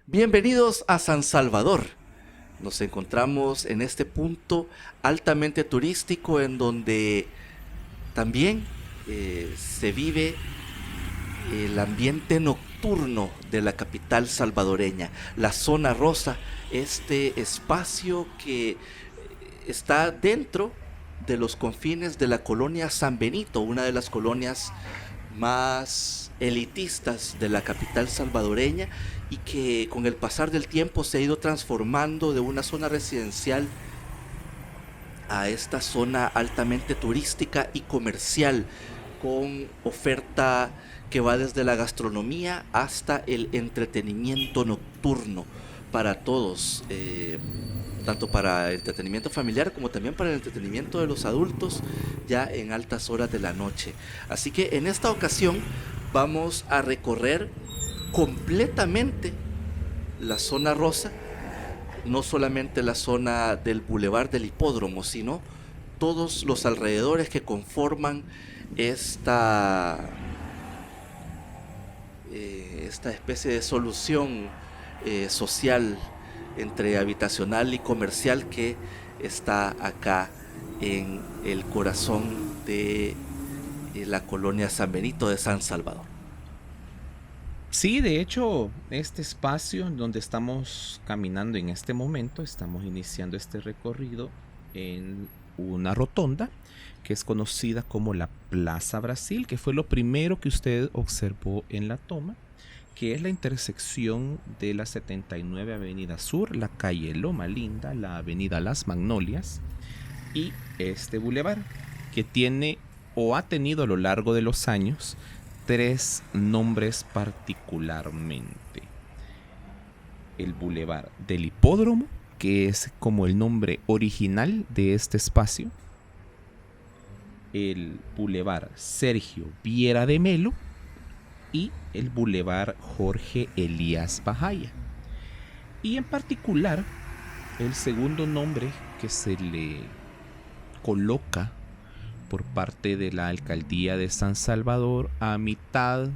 Bienvenidos a San Salvador. Nos encontramos en este punto altamente turístico en donde también se vive el ambiente nocturno de la capital salvadoreña, la zona rosa, este espacio que está dentro de los confines de la colonia San Benito, una de las colonias más elitistas de la capital salvadoreña y que con el pasar del tiempo se ha ido transformando de una zona residencial a esta zona altamente turística y comercial con oferta que va desde la gastronomía hasta el entretenimiento nocturno para todos, tanto para el entretenimiento familiar como también para el entretenimiento de los adultos ya en altas horas de la noche. Así que en esta ocasión vamos a recorrer completamente la zona rosa, no solamente la zona del Boulevard del Hipódromo, sino todos los alrededores que conforman esta, esta especie de solución social entre habitacional y comercial que está acá en el corazón de la colonia San Benito de San Salvador. Sí, de hecho, este espacio en donde estamos caminando en este momento, estamos iniciando este recorrido en una rotonda que es conocida como la Plaza Brasil, que fue lo primero que usted observó en la toma, que es la intersección de la 79 Avenida Sur, la calle Loma Linda, la Avenida Las Magnolias y este bulevar, que tiene o ha tenido a lo largo de los años tres nombres particularmente. El Boulevard del Hipódromo, que es como el nombre original de este espacio. El Boulevard Sergio Viera de Melo y el Boulevard Jorge Elías Bajaya. Y en particular, el segundo nombre que se le coloca por parte de la alcaldía de San Salvador a mitad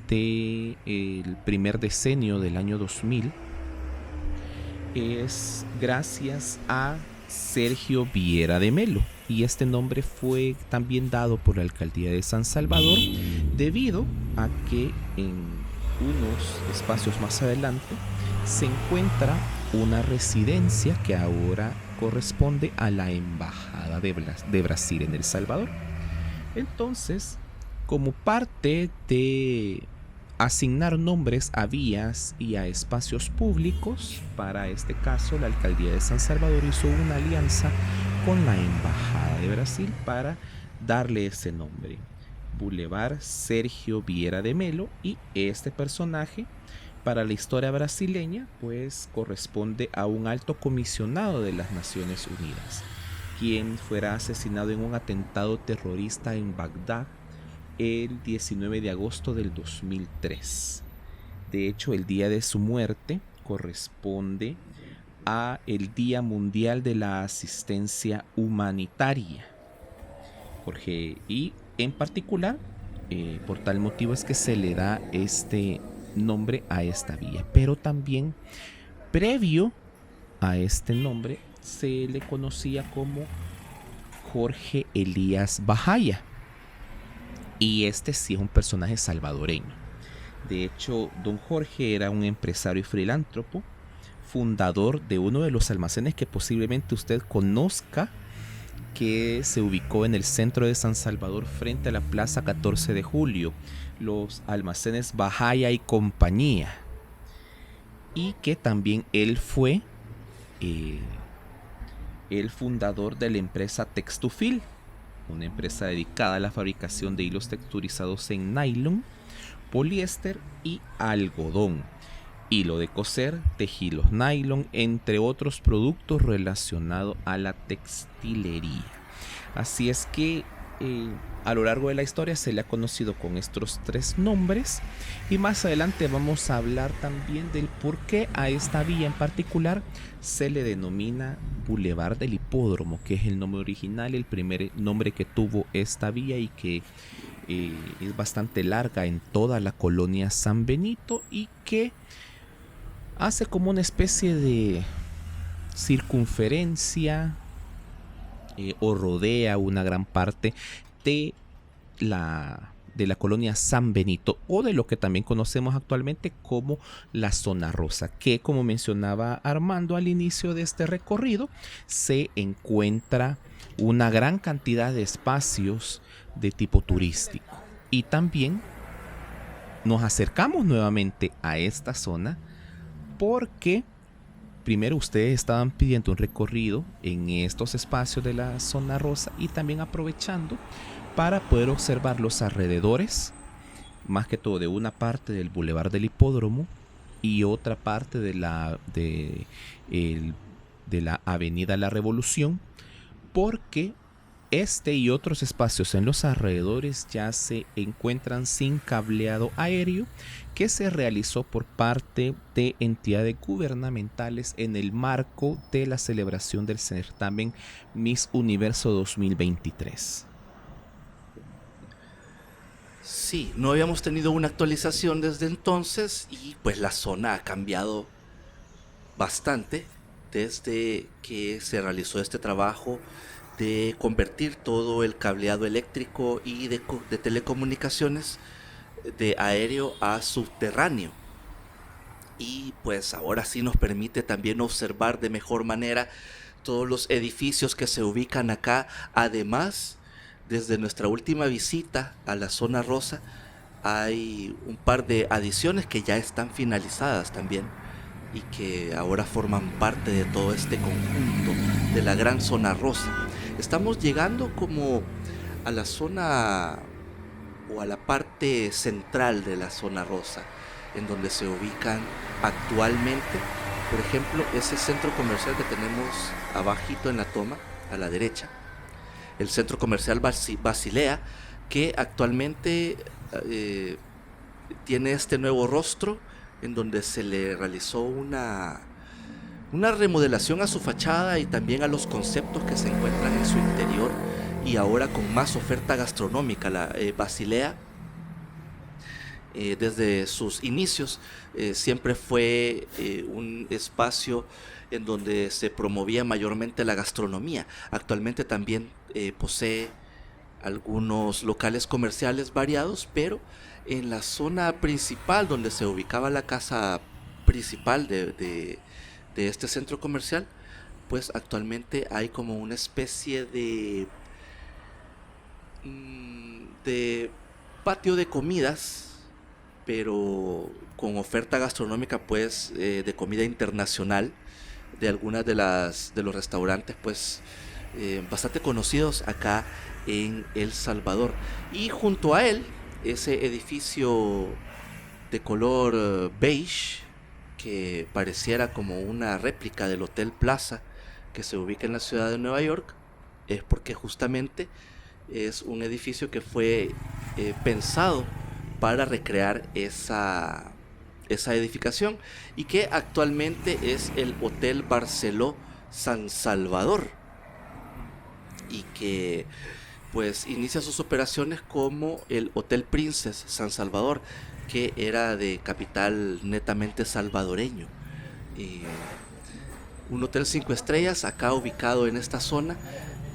del primer decenio del año 2000 es gracias a Sergio Viera de Melo, y este nombre fue también dado por la alcaldía de San Salvador debido a que en unos espacios más adelante se encuentra una residencia que ahora corresponde a la Embajada de Brasil en El Salvador. Entonces, como parte de asignar nombres a vías y a espacios públicos, para este caso la alcaldía de San Salvador hizo una alianza con la Embajada de Brasil para darle ese nombre, Boulevard Sergio Viera de Melo, y este personaje para la historia brasileña pues corresponde a un alto comisionado de las Naciones Unidas, quien fuera asesinado en un atentado terrorista en Bagdad el 19 de agosto del 2003. De hecho, el día de su muerte corresponde a el Día Mundial de la Asistencia Humanitaria. Jorge, y en particular, por tal motivo es que se le da este nombre a esta vía. Pero también, previo a este nombre, se le conocía como Jorge Elías Bajaya. Y este sí es un personaje salvadoreño. De hecho, don Jorge era un empresario y filántropo, fundador de uno de los almacenes que posiblemente usted conozca, que se ubicó en el centro de San Salvador frente a la Plaza 14 de Julio, los almacenes Bajaya y compañía. Y que también él fue el fundador de la empresa Textufil, una empresa dedicada a la fabricación de hilos texturizados en nylon, poliéster y algodón, hilo de coser, tejidos nylon, entre otros productos relacionados a la textilería. Así es que a lo largo de la historia se le ha conocido con estos tres nombres, y más adelante vamos a hablar también del por qué a esta vía en particular se le denomina Boulevard del Hipódromo, que es el nombre original, el primer nombre que tuvo esta vía, y que es bastante larga en toda la colonia San Benito, y que hace como una especie de circunferencia o rodea una gran parte de la colonia San Benito, o de lo que también conocemos actualmente como la zona rosa, que, como mencionaba Armando al inicio de este recorrido, se encuentra una gran cantidad de espacios de tipo turístico. Y también nos acercamos nuevamente a esta zona porque primero ustedes estaban pidiendo un recorrido en estos espacios de la zona rosa, y también aprovechando para poder observar los alrededores, más que todo de una parte del Boulevard del Hipódromo y otra parte de la Avenida La Revolución, porque este y otros espacios en los alrededores ya se encuentran sin cableado aéreo que se realizó por parte de entidades gubernamentales en el marco de la celebración del certamen Miss Universo 2023. Sí, no habíamos tenido una actualización desde entonces y pues la zona ha cambiado bastante desde que se realizó este trabajo de convertir todo el cableado eléctrico y de telecomunicaciones de aéreo a subterráneo. Y pues ahora sí nos permite también observar de mejor manera todos los edificios que se ubican acá. Además, desde nuestra última visita a la zona rosa, hay un par de adiciones que ya están finalizadas también y que ahora forman parte de todo este conjunto de la gran zona rosa. Estamos llegando como a la zona o a la parte central de la zona rosa, en donde se ubican actualmente, por ejemplo, ese centro comercial que tenemos abajito en la toma, a la derecha, el centro comercial Basilea, que actualmente eh, tiene este nuevo rostro en donde se le realizó una remodelación a su fachada y también a los conceptos que se encuentran en su interior, y ahora con más oferta gastronómica. La Basilea, desde sus inicios, siempre fue un espacio en donde se promovía mayormente la gastronomía. Actualmente también posee algunos locales comerciales variados, pero en la zona principal donde se ubicaba la casa principal de este centro comercial, pues actualmente hay como una especie de patio de comidas, pero con oferta gastronómica pues de comida internacional, de algunas de los restaurantes pues bastante conocidos acá en El Salvador. Y junto a él, ese edificio de color beige, que pareciera como una réplica del Hotel Plaza que se ubica en la ciudad de Nueva York, es porque justamente es un edificio que fue pensado para recrear esa edificación, y que actualmente es el Hotel Barceló San Salvador, y que pues inicia sus operaciones como el Hotel Princess San Salvador, que era de capital netamente salvadoreño. Eh, un hotel 5 estrellas acá ubicado en esta zona.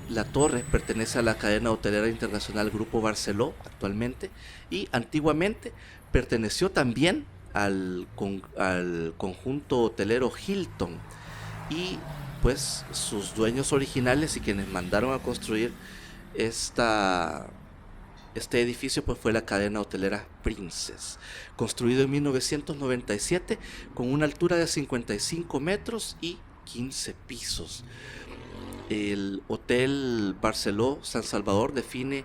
La torre pertenece a la cadena hotelera internacional Grupo Barceló actualmente, y antiguamente perteneció también al conjunto hotelero Hilton, y pues sus dueños originales y quienes mandaron a construir este edificio pues fue la cadena hotelera Princess, construido en 1997 con una altura de 55 metros y 15 pisos. El Hotel Barceló San Salvador define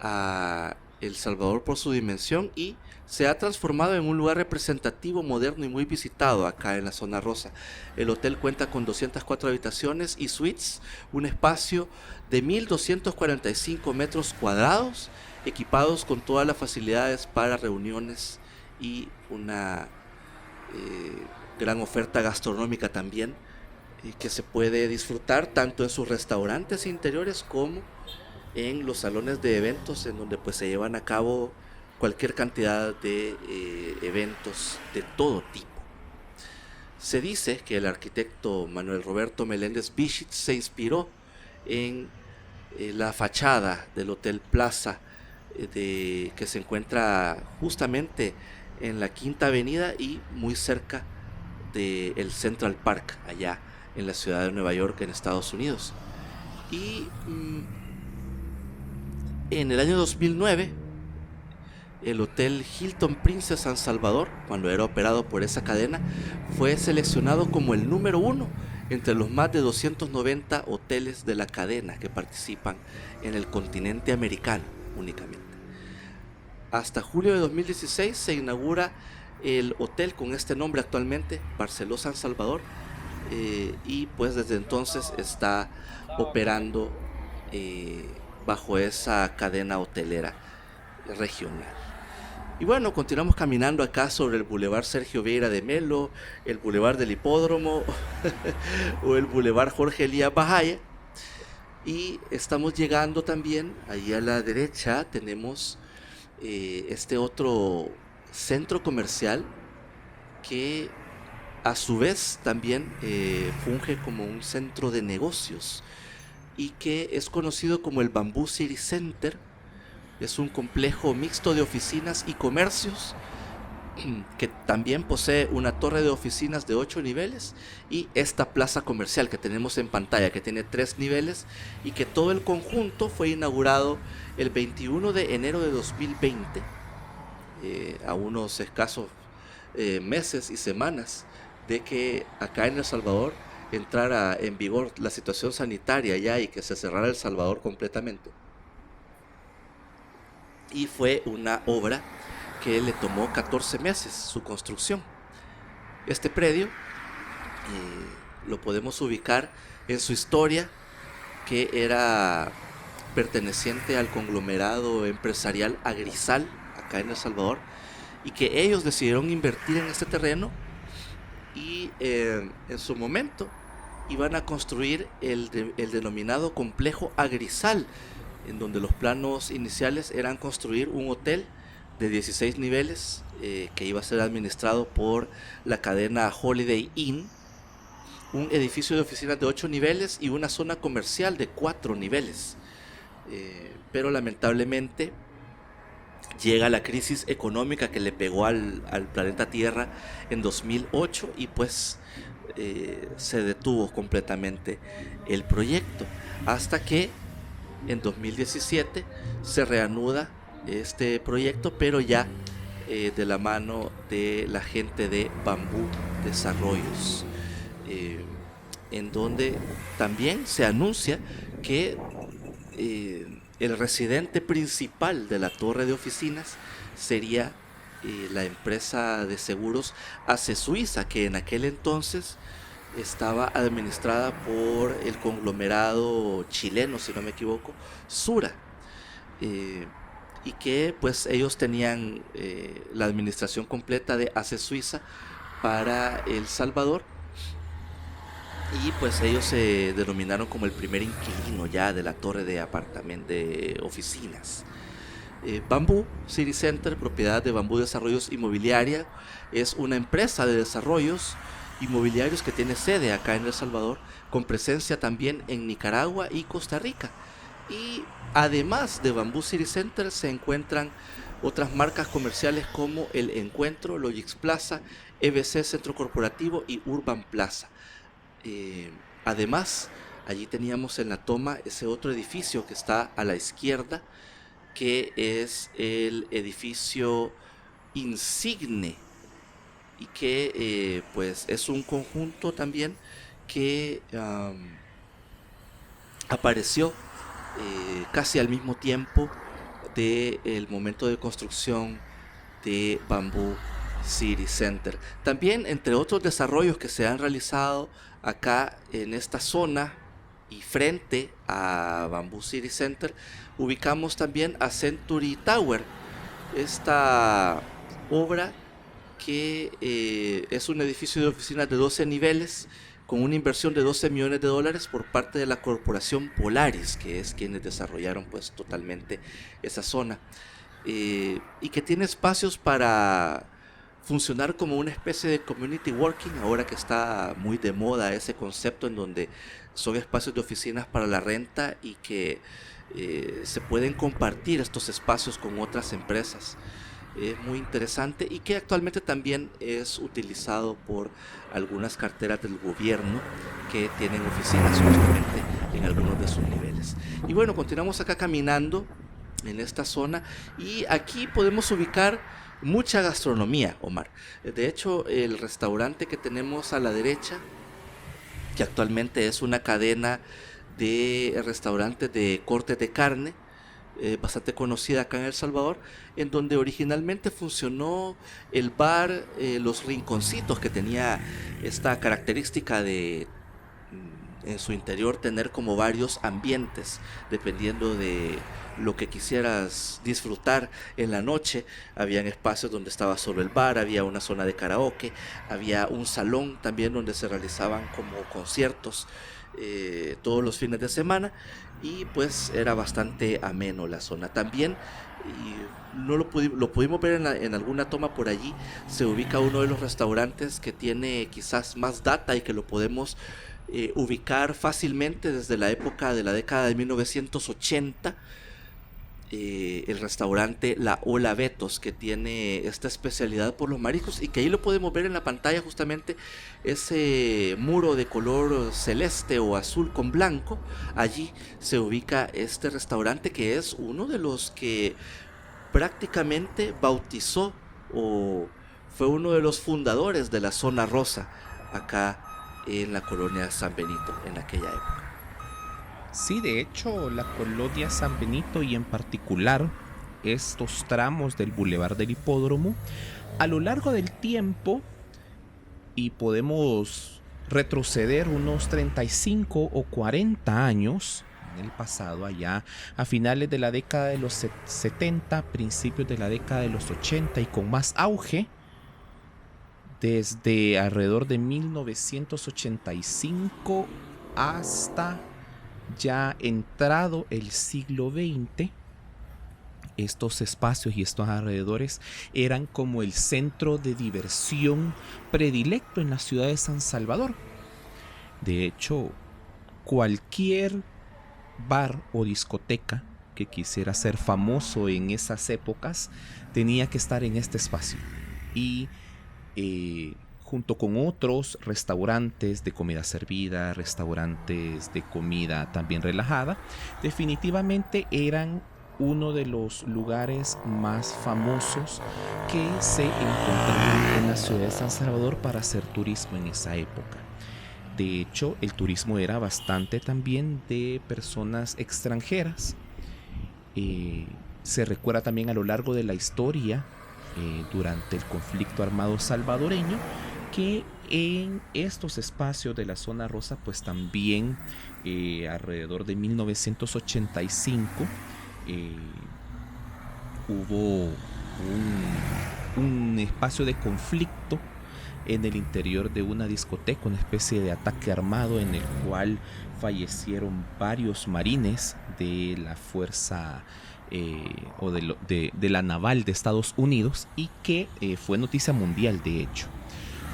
a El Salvador por su dimensión y se ha transformado en un lugar representativo, moderno y muy visitado acá en la zona rosa. El hotel cuenta con 204 habitaciones y suites, un espacio de 1.245 metros cuadrados, equipados con todas las facilidades para reuniones y una gran oferta gastronómica también, que se puede disfrutar tanto en sus restaurantes interiores como en los salones de eventos, en donde pues se llevan a cabo cualquier cantidad de eventos de todo tipo. Se dice que el arquitecto Manuel Roberto Meléndez Bichit se inspiró en la fachada del Hotel Plaza, que se encuentra justamente en la Quinta Avenida y muy cerca del Central Park, allá en la ciudad de Nueva York, en Estados Unidos. Y en el año 2009, el Hotel Hilton Princess San Salvador, cuando era operado por esa cadena, fue seleccionado como el número 1 entre los más de 290 hoteles de la cadena que participan en el continente americano únicamente. Hasta julio de 2016 se inaugura el hotel con este nombre actualmente, Barceló San Salvador, y pues desde entonces está operando bajo esa cadena hotelera regional. Y bueno, continuamos caminando acá sobre el Boulevard Sergio Vieira de Melo, el Boulevard del Hipódromo o el Boulevard Jorge Elías Bajaya. Y estamos llegando también, ahí a la derecha tenemos este otro centro comercial que a su vez también funge como un centro de negocios y que es conocido como el Bamboo City Center. Es un complejo mixto de oficinas y comercios que también posee una torre de oficinas de 8 niveles y esta plaza comercial que tenemos en pantalla, que tiene 3 niveles, y que todo el conjunto fue inaugurado el 21 de enero de 2020, a unos escasos meses y semanas de que acá en El Salvador entrara en vigor la situación sanitaria ya y que se cerrara El Salvador completamente. Y fue una obra que le tomó 14 meses su construcción. Este predio lo podemos ubicar en su historia, que era perteneciente al conglomerado empresarial Agrisal acá en El Salvador, y que ellos decidieron invertir en este terreno y en su momento iban a construir el denominado complejo Agrisal, en donde los planos iniciales eran construir un hotel de 16 niveles que iba a ser administrado por la cadena Holiday Inn, un edificio de oficinas de 8 niveles y una zona comercial de 4 niveles. Pero lamentablemente llega la crisis económica que le pegó al planeta Tierra en 2008 y pues se detuvo completamente el proyecto, hasta que en 2017 se reanuda este proyecto, pero ya de la mano de la gente de Bambú Desarrollos, en donde también se anuncia que el residente principal de la torre de oficinas sería la empresa de seguros ACE Suiza, que en aquel entonces estaba administrada por el conglomerado chileno, si no me equivoco, Sura, y que pues ellos tenían la administración completa de ACE Suiza para El Salvador, y pues ellos se denominaron como el primer inquilino ya de la torre de apartamentos de oficinas. Bamboo City Center, propiedad de Bambú Desarrollos Inmobiliaria, es una empresa de desarrollos inmobiliarios que tiene sede acá en El Salvador, con presencia también en Nicaragua y Costa Rica. Y además de Bamboo City Center se encuentran otras marcas comerciales como El Encuentro, Logix Plaza, EBC Centro Corporativo y Urban Plaza. Además, allí teníamos en la toma ese otro edificio que está a la izquierda, que es el edificio Insigne, y que pues es un conjunto también que apareció casi al mismo tiempo del momento de construcción de Bamboo City Center. También, entre otros desarrollos que se han realizado acá en esta zona y frente a Bamboo City Center, ubicamos también a Century Tower, esta obra que es un edificio de oficinas de 12 niveles con una inversión de $12 millones por parte de la corporación Polaris, que es quienes desarrollaron pues totalmente esa zona, y que tiene espacios para funcionar como una especie de community working, ahora que está muy de moda ese concepto en donde son espacios de oficinas para la renta y que se pueden compartir estos espacios con otras empresas. Es muy interesante y que actualmente también es utilizado por algunas carteras del gobierno que tienen oficinas justamente en algunos de sus niveles. Y bueno, continuamos acá caminando en esta zona y aquí podemos ubicar mucha gastronomía, Omar. De hecho, el restaurante que tenemos a la derecha, que actualmente es una cadena de restaurantes de cortes de carne, bastante conocida acá en El Salvador, en donde originalmente funcionó el bar Los Rinconcitos, que tenía esta característica de en su interior tener como varios ambientes, dependiendo de lo que quisieras disfrutar en la noche. Habían espacios donde estaba solo el bar, había una zona de karaoke, había un salón también donde se realizaban como conciertos todos los fines de semana, y pues era bastante ameno la zona. También, y no lo pudimos ver en alguna toma por allí, se ubica uno de los restaurantes que tiene quizás más data y que lo podemos ubicar fácilmente desde la época de la década de 1980, el restaurante La Ola Betos, que tiene esta especialidad por los mariscos y que ahí lo podemos ver en la pantalla, justamente ese muro de color celeste o azul con blanco. Allí se ubica este restaurante, que es uno de los que prácticamente bautizó o fue uno de los fundadores de la zona rosa acá en la colonia San Benito en aquella época. Sí, de hecho, la colonia San Benito y en particular estos tramos del Boulevard del Hipódromo, a lo largo del tiempo, y podemos retroceder unos 35 o 40 años en el pasado, allá a finales de la década de los 70, principios de la década de los 80 y con más auge, desde alrededor de 1985 hasta ya entrado el siglo XX, estos espacios y estos alrededores eran como el centro de diversión predilecto en la ciudad de San Salvador. De hecho, cualquier bar o discoteca que quisiera ser famoso en esas épocas tenía que estar en este espacio. Y junto con otros restaurantes de comida servida, restaurantes de comida también relajada, definitivamente eran uno de los lugares más famosos que se encontraban en la ciudad de San Salvador para hacer turismo en esa época. De hecho, el turismo era bastante también de personas extranjeras. Se recuerda también a lo largo de la historia, durante el conflicto armado salvadoreño, que en estos espacios de la zona rosa, pues también alrededor de 1985 hubo un espacio de conflicto en el interior de una discoteca, una especie de ataque armado en el cual fallecieron varios marines de la fuerza o de la naval de Estados Unidos, y que fue noticia mundial. De hecho,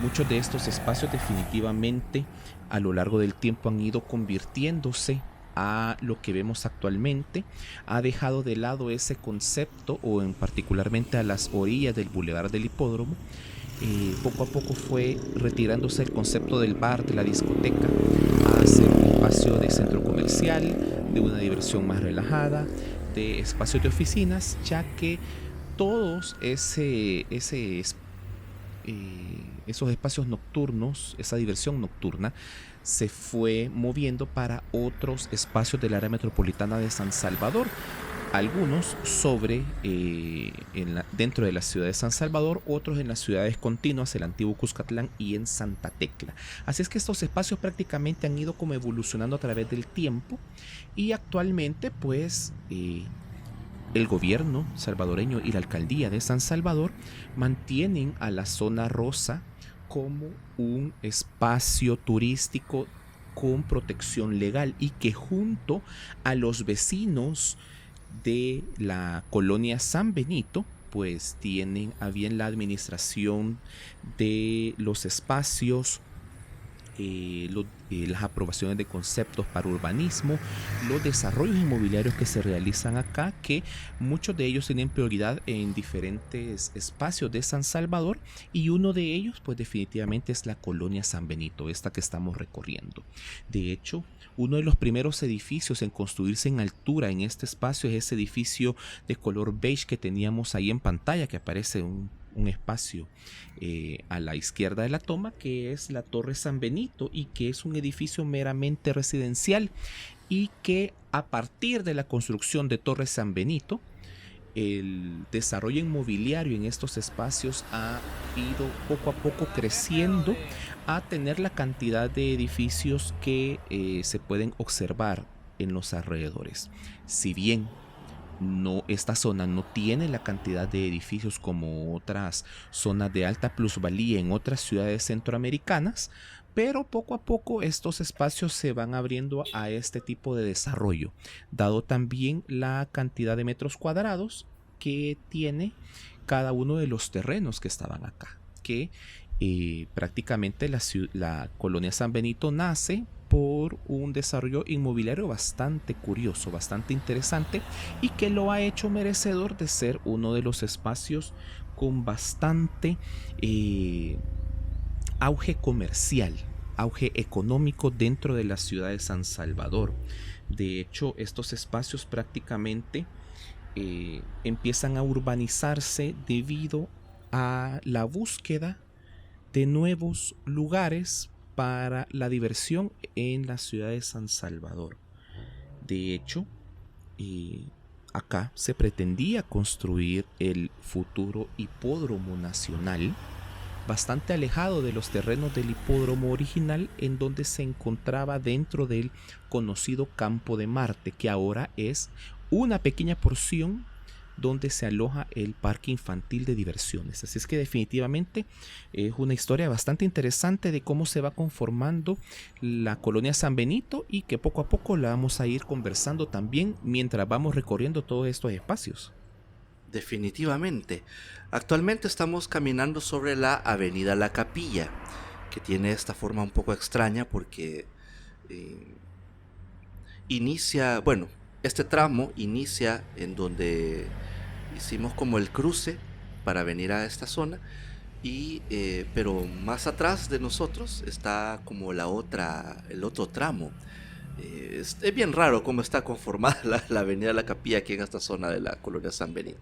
muchos de estos espacios definitivamente a lo largo del tiempo han ido convirtiéndose a lo que vemos actualmente. Ha dejado de lado ese concepto, o en particularmente a las orillas del Boulevard del Hipódromo. Poco a poco fue retirándose el concepto del bar, de la discoteca, a ser un espacio de centro comercial, de una diversión más relajada, de espacios de oficinas, ya que todos esos espacios nocturnos, esa diversión nocturna, se fue moviendo para otros espacios del área metropolitana de San Salvador. Algunos dentro de la ciudad de San Salvador, otros en las ciudades continuas, el antiguo Cuscatlán y en Santa Tecla. Así es que estos espacios prácticamente han ido como evolucionando a través del tiempo, y actualmente pues el gobierno salvadoreño y la alcaldía de San Salvador mantienen a la zona rosa como un espacio turístico con protección legal, y que junto a los vecinos de la colonia San Benito pues tienen a bien la administración de los espacios, las aprobaciones de conceptos para urbanismo, los desarrollos inmobiliarios que se realizan acá, que muchos de ellos tienen prioridad en diferentes espacios de San Salvador, y uno de ellos pues definitivamente es la colonia San Benito, esta que estamos recorriendo. De hecho, uno de los primeros edificios en construirse en altura en este espacio es ese edificio de color beige que teníamos ahí en pantalla, que aparece un espacio a la izquierda de la toma, que es la Torre San Benito, y que es un edificio meramente residencial, y que a partir de la construcción de Torre San Benito, el desarrollo inmobiliario en estos espacios ha ido poco a poco creciendo a tener la cantidad de edificios que se pueden observar en los alrededores. Si bien esta zona no tiene la cantidad de edificios como otras zonas de alta plusvalía en otras ciudades centroamericanas, pero poco a poco estos espacios se van abriendo a este tipo de desarrollo, dado también la cantidad de metros cuadrados que tiene cada uno de los terrenos que estaban acá, que prácticamente la colonia San Benito nace por un desarrollo inmobiliario bastante curioso, bastante interesante, y que lo ha hecho merecedor de ser uno de los espacios con bastante auge comercial, auge económico dentro de la ciudad de San Salvador. De hecho, estos espacios prácticamente empiezan a urbanizarse debido a la búsqueda de nuevos lugares para la diversión en la ciudad de San Salvador. De hecho, acá se pretendía construir el futuro hipódromo nacional, bastante alejado de los terrenos del hipódromo original, en donde se encontraba dentro del conocido Campo de Marte, que ahora es una pequeña porción donde se aloja el parque infantil de diversiones. Así es que definitivamente es una historia bastante interesante de cómo se va conformando la colonia San Benito, y que poco a poco la vamos a ir conversando también mientras vamos recorriendo todos estos espacios. Definitivamente. Actualmente estamos caminando sobre la avenida La Capilla, que tiene esta forma un poco extraña porque este tramo inicia en donde hicimos como el cruce para venir a esta zona, pero más atrás de nosotros está como el otro tramo. Es bien raro cómo está conformada la avenida La Capilla aquí en esta zona de la colonia San Benito,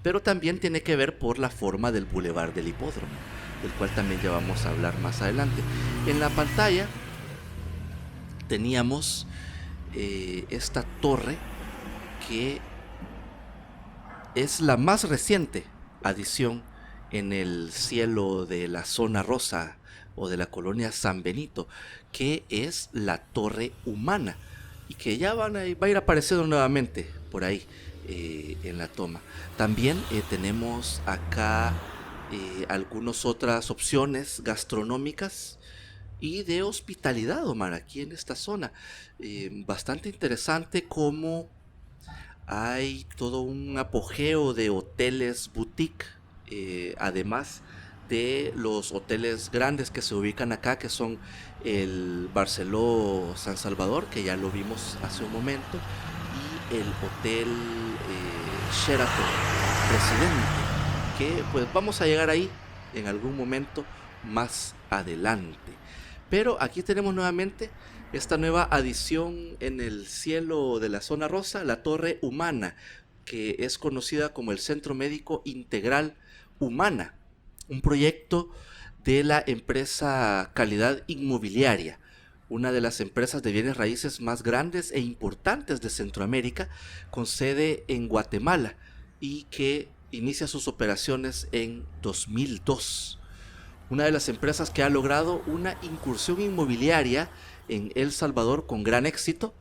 pero también tiene que ver por la forma del bulevar del hipódromo, del cual también ya vamos a hablar más adelante. En la pantalla teníamos esta torre, que es la más reciente adición en el cielo de la zona rosa o de la colonia San Benito, que es la Torre Humana, y que ya va a ir apareciendo nuevamente por ahí en la toma. También tenemos acá algunas otras opciones gastronómicas y de hospitalidad, Omar, aquí en esta zona. Bastante interesante cómo hay todo un apogeo de hoteles boutique, además de los hoteles grandes que se ubican acá, que son el Barceló San Salvador, que ya lo vimos hace un momento, y el Hotel Sheraton Presidente, que pues vamos a llegar ahí en algún momento más adelante. Pero aquí tenemos nuevamente esta nueva adición en el cielo de la zona rosa, la Torre Humana, que es conocida como el Centro Médico Integral Humana, un proyecto de la empresa Calidad Inmobiliaria, una de las empresas de bienes raíces más grandes e importantes de Centroamérica, con sede en Guatemala, y que inicia sus operaciones en 2002. Una de las empresas que ha logrado una incursión inmobiliaria en El Salvador con gran éxito,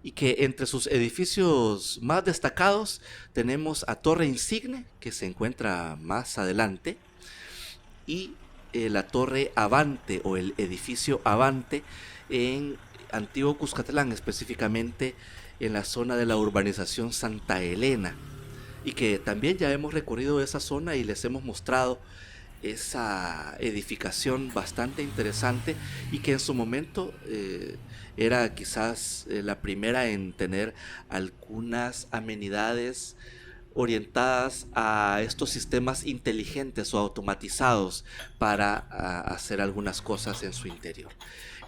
y que entre sus edificios más destacados tenemos a Torre Insigne, que se encuentra más adelante, y la Torre Avante o el edificio Avante en Antiguo Cuscatlán, específicamente en la zona de la urbanización Santa Elena. y que también ya hemos recorrido esa zona y les hemos mostrado esa edificación bastante interesante y que en su momento era quizás la primera en tener algunas amenidades orientadas a estos sistemas inteligentes o automatizados para hacer algunas cosas en su interior.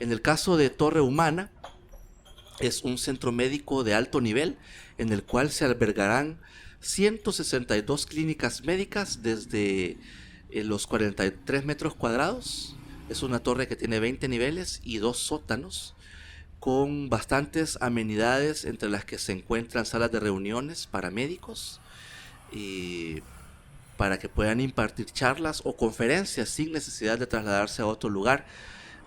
En el caso de Torre Humana, es un centro médico de alto nivel en el cual se albergarán 162 clínicas médicas desde los 43 metros cuadrados. Es una torre que tiene 20 niveles y 2 sótanos, con bastantes amenidades, entre las que se encuentran salas de reuniones para médicos, y para que puedan impartir charlas o conferencias sin necesidad de trasladarse a otro lugar,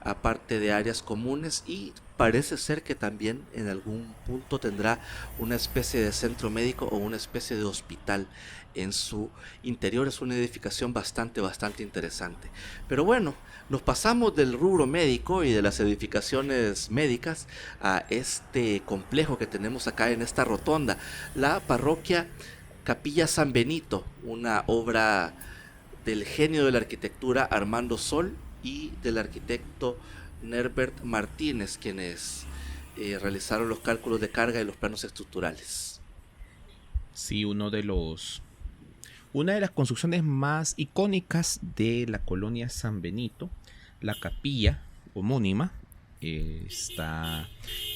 aparte de áreas comunes, y parece ser que también en algún punto tendrá una especie de centro médico o una especie de hospital en su interior. Es una edificación bastante interesante. Pero bueno, nos pasamos del rubro médico y de las edificaciones médicas a este complejo que tenemos acá en esta rotonda, la parroquia Capilla San Benito, una obra del genio de la arquitectura Armando Sol y del arquitecto Nerbert Martínez, quienes realizaron los cálculos de carga y los planos estructurales. Sí, una de las construcciones más icónicas de la colonia San Benito, la capilla homónima, está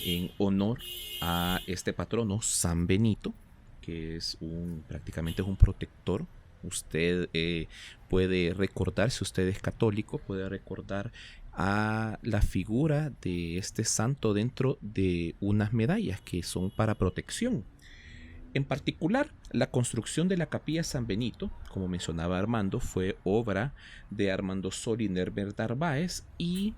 en honor a este patrono San Benito, que es prácticamente es un protector. Usted puede recordar, si usted es católico, puede recordar a la figura de este santo dentro de unas medallas que son para protección. En particular, la construcción de la capilla San Benito, como mencionaba Armando, fue obra de Armando Sol y Nerbert Narváez, y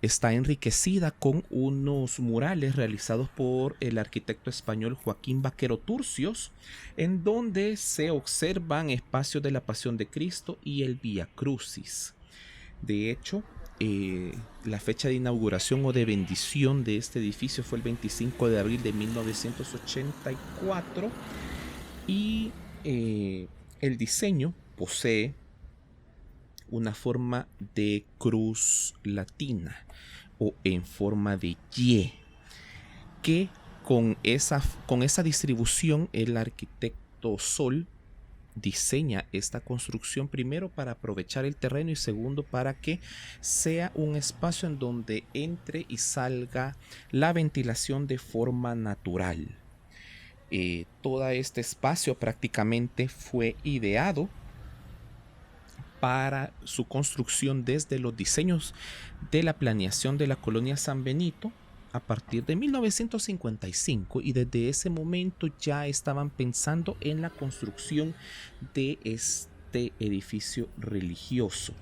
está enriquecida con unos murales realizados por el arquitecto español Joaquín Vaquero Turcios, en donde se observan espacios de la Pasión de Cristo y el Vía Crucis. De hecho, la fecha de inauguración o de bendición de este edificio fue el 25 de abril de 1984, y el diseño posee una forma de cruz latina o en forma de Y, que con esa distribución el arquitecto Sol diseña esta construcción, primero para aprovechar el terreno y segundo para que sea un espacio en donde entre y salga la ventilación de forma natural. Todo este espacio prácticamente fue ideado para su construcción desde los diseños de la planeación de la colonia San Benito a partir de 1955, y desde ese momento ya estaban pensando en la construcción de este edificio religioso,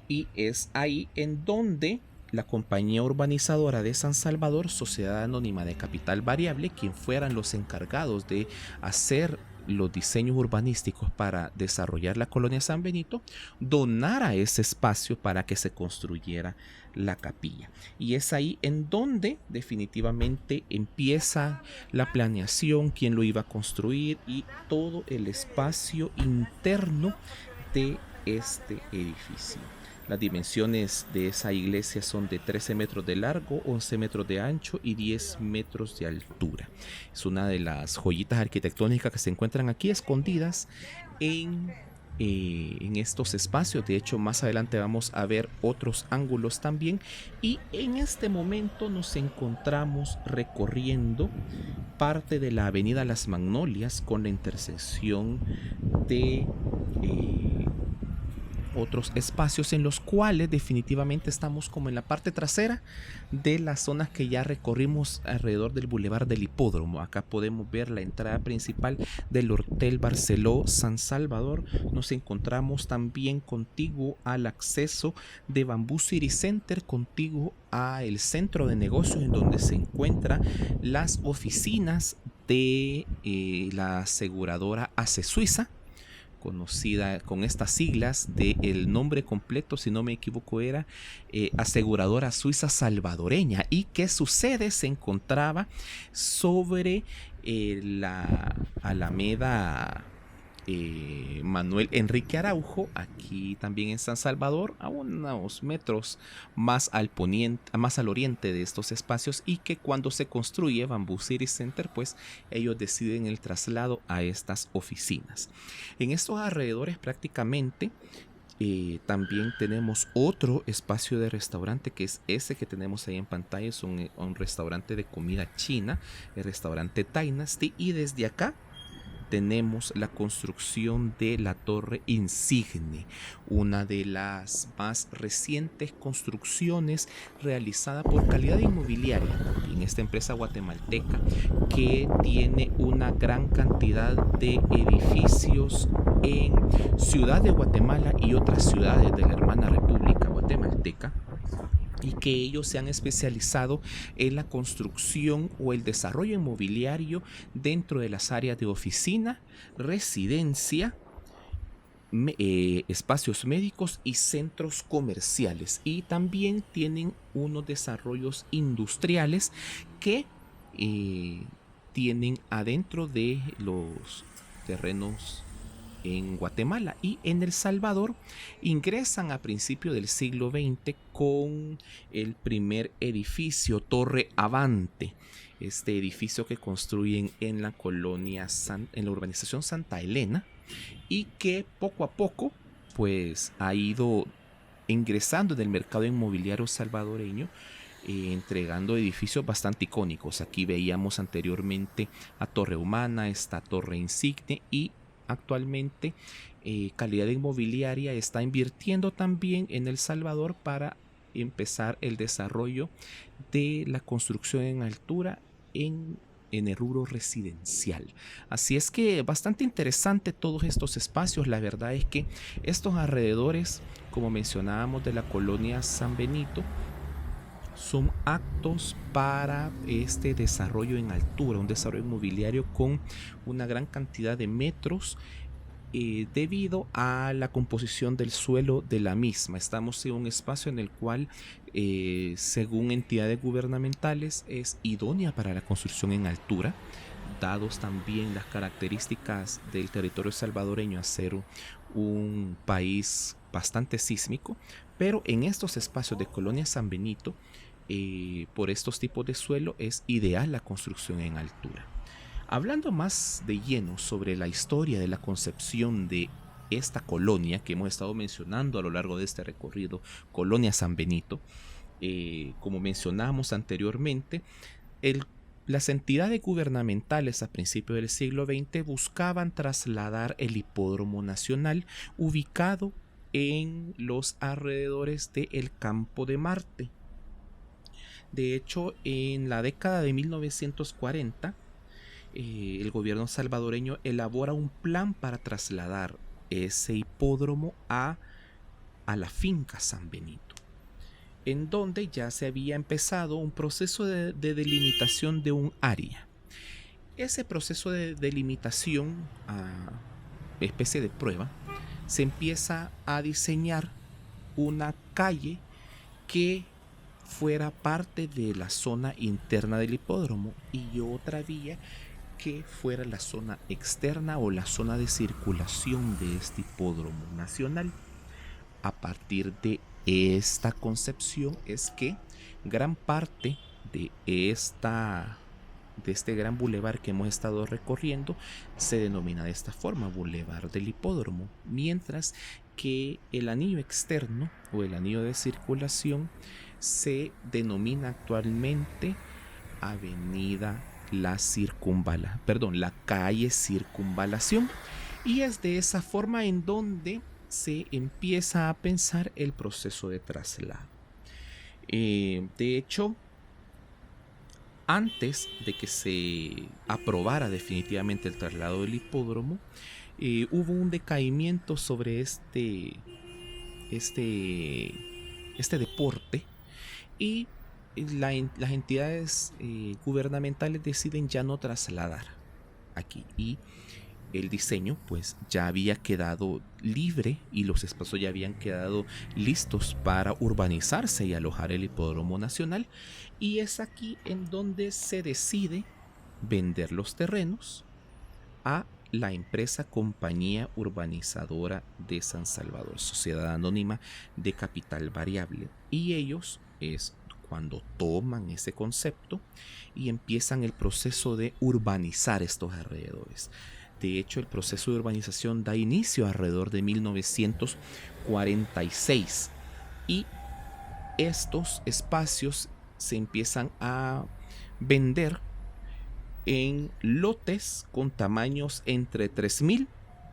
y es ahí en donde la compañía urbanizadora de San Salvador, Sociedad Anónima de Capital Variable, quien fueran los encargados de hacer los diseños urbanísticos para desarrollar la colonia San Benito, donara ese espacio para que se construyera la capilla. Y es ahí en donde definitivamente empieza la planeación, quién lo iba a construir y todo el espacio interno de este edificio. Las dimensiones de esa iglesia son de 13 metros de largo, 11 metros de ancho y 10 metros de altura. Es una de las joyitas arquitectónicas que se encuentran aquí escondidas en estos espacios. De hecho, más adelante vamos a ver otros ángulos también. Y en este momento nos encontramos recorriendo parte de la avenida Las Magnolias con la intersección de otros espacios en los cuales definitivamente estamos como en la parte trasera de las zonas que ya recorrimos alrededor del Boulevard del Hipódromo. Acá podemos ver la entrada principal del Hotel Barceló San Salvador. Nos encontramos también contiguo al acceso de Bamboo City Center, contiguo al centro de negocios en donde se encuentran las oficinas de la aseguradora ACE Suiza, conocida con estas siglas del nombre completo, si no me equivoco, era Aseguradora Suiza Salvadoreña, y que su sede se encontraba sobre la Alameda Manuel Enrique Araujo, aquí también en San Salvador, a unos metros más al poniente, más al oriente de estos espacios, y que cuando se construye Bamboo City Center, pues ellos deciden el traslado a estas oficinas. En estos alrededores prácticamente también tenemos otro espacio de restaurante, que es ese que tenemos ahí en pantalla. Es un restaurante de comida china, el restaurante Dynasty, y desde acá tenemos la construcción de la Torre Insigne, una de las más recientes construcciones realizada por Calidad Inmobiliaria, también esta empresa guatemalteca, que tiene una gran cantidad de edificios en Ciudad de Guatemala y otras ciudades de la hermana República Guatemalteca, y que ellos se han especializado en la construcción o el desarrollo inmobiliario dentro de las áreas de oficina, residencia, espacios médicos y centros comerciales. Y también tienen unos desarrollos industriales que tienen adentro de los terrenos en Guatemala y en El Salvador. Ingresan a principios del siglo XX con el primer edificio, Torre Avante, este edificio que construyen en la colonia en la urbanización Santa Elena, y que poco a poco pues ha ido ingresando en el mercado inmobiliario salvadoreño, entregando edificios bastante icónicos. Aquí veíamos anteriormente a Torre Humana, esta Torre Insigne, y actualmente Calidad Inmobiliaria está invirtiendo también en El Salvador para empezar el desarrollo de la construcción en altura en el rubro residencial. Así es que bastante interesante todos estos espacios. La verdad es que estos alrededores, como mencionábamos, de la colonia San Benito, son aptos para este desarrollo en altura, un desarrollo inmobiliario con una gran cantidad de metros, debido a la composición del suelo de la misma. Estamos en un espacio en el cual, según entidades gubernamentales, es idónea para la construcción en altura, dados también las características del territorio salvadoreño a ser un país bastante sísmico. Pero en estos espacios de Colonia San Benito, por estos tipos de suelo, es ideal la construcción en altura. Hablando más de lleno sobre la historia de la concepción de esta colonia que hemos estado mencionando a lo largo de este recorrido, Colonia San Benito, como mencionamos anteriormente, las entidades gubernamentales a principios del siglo XX buscaban trasladar el Hipódromo Nacional, ubicado en los alrededores del Campo de Marte. De hecho, en la década de 1940, el gobierno salvadoreño elabora un plan para trasladar ese hipódromo a la finca San Benito, en donde ya se había empezado un proceso de delimitación de un área. Ese proceso de delimitación, a especie de prueba, se empieza a diseñar una calle que fuera parte de la zona interna del hipódromo y otra vía que fuera la zona externa o la zona de circulación de este hipódromo nacional. A partir de esta concepción es que gran parte de este gran bulevar que hemos estado recorriendo se denomina de esta forma, Bulevar del Hipódromo, mientras que el anillo externo o el anillo de circulación se denomina actualmente Avenida la calle Circunvalación, y es de esa forma en donde se empieza a pensar el proceso de traslado. De hecho, antes de que se aprobara definitivamente el traslado del hipódromo, hubo un decaimiento sobre este deporte, y las entidades gubernamentales deciden ya no trasladar aquí, y el diseño pues ya había quedado libre y los espacios ya habían quedado listos para urbanizarse y alojar el hipódromo nacional, y es aquí en donde se decide vender los terrenos a la empresa Compañía Urbanizadora de San Salvador, sociedad anónima de capital variable. Y ellos es cuando toman ese concepto y empiezan el proceso de urbanizar estos alrededores. De hecho, el proceso de urbanización da inicio alrededor de 1946 y estos espacios se empiezan a vender en lotes con tamaños entre 3.000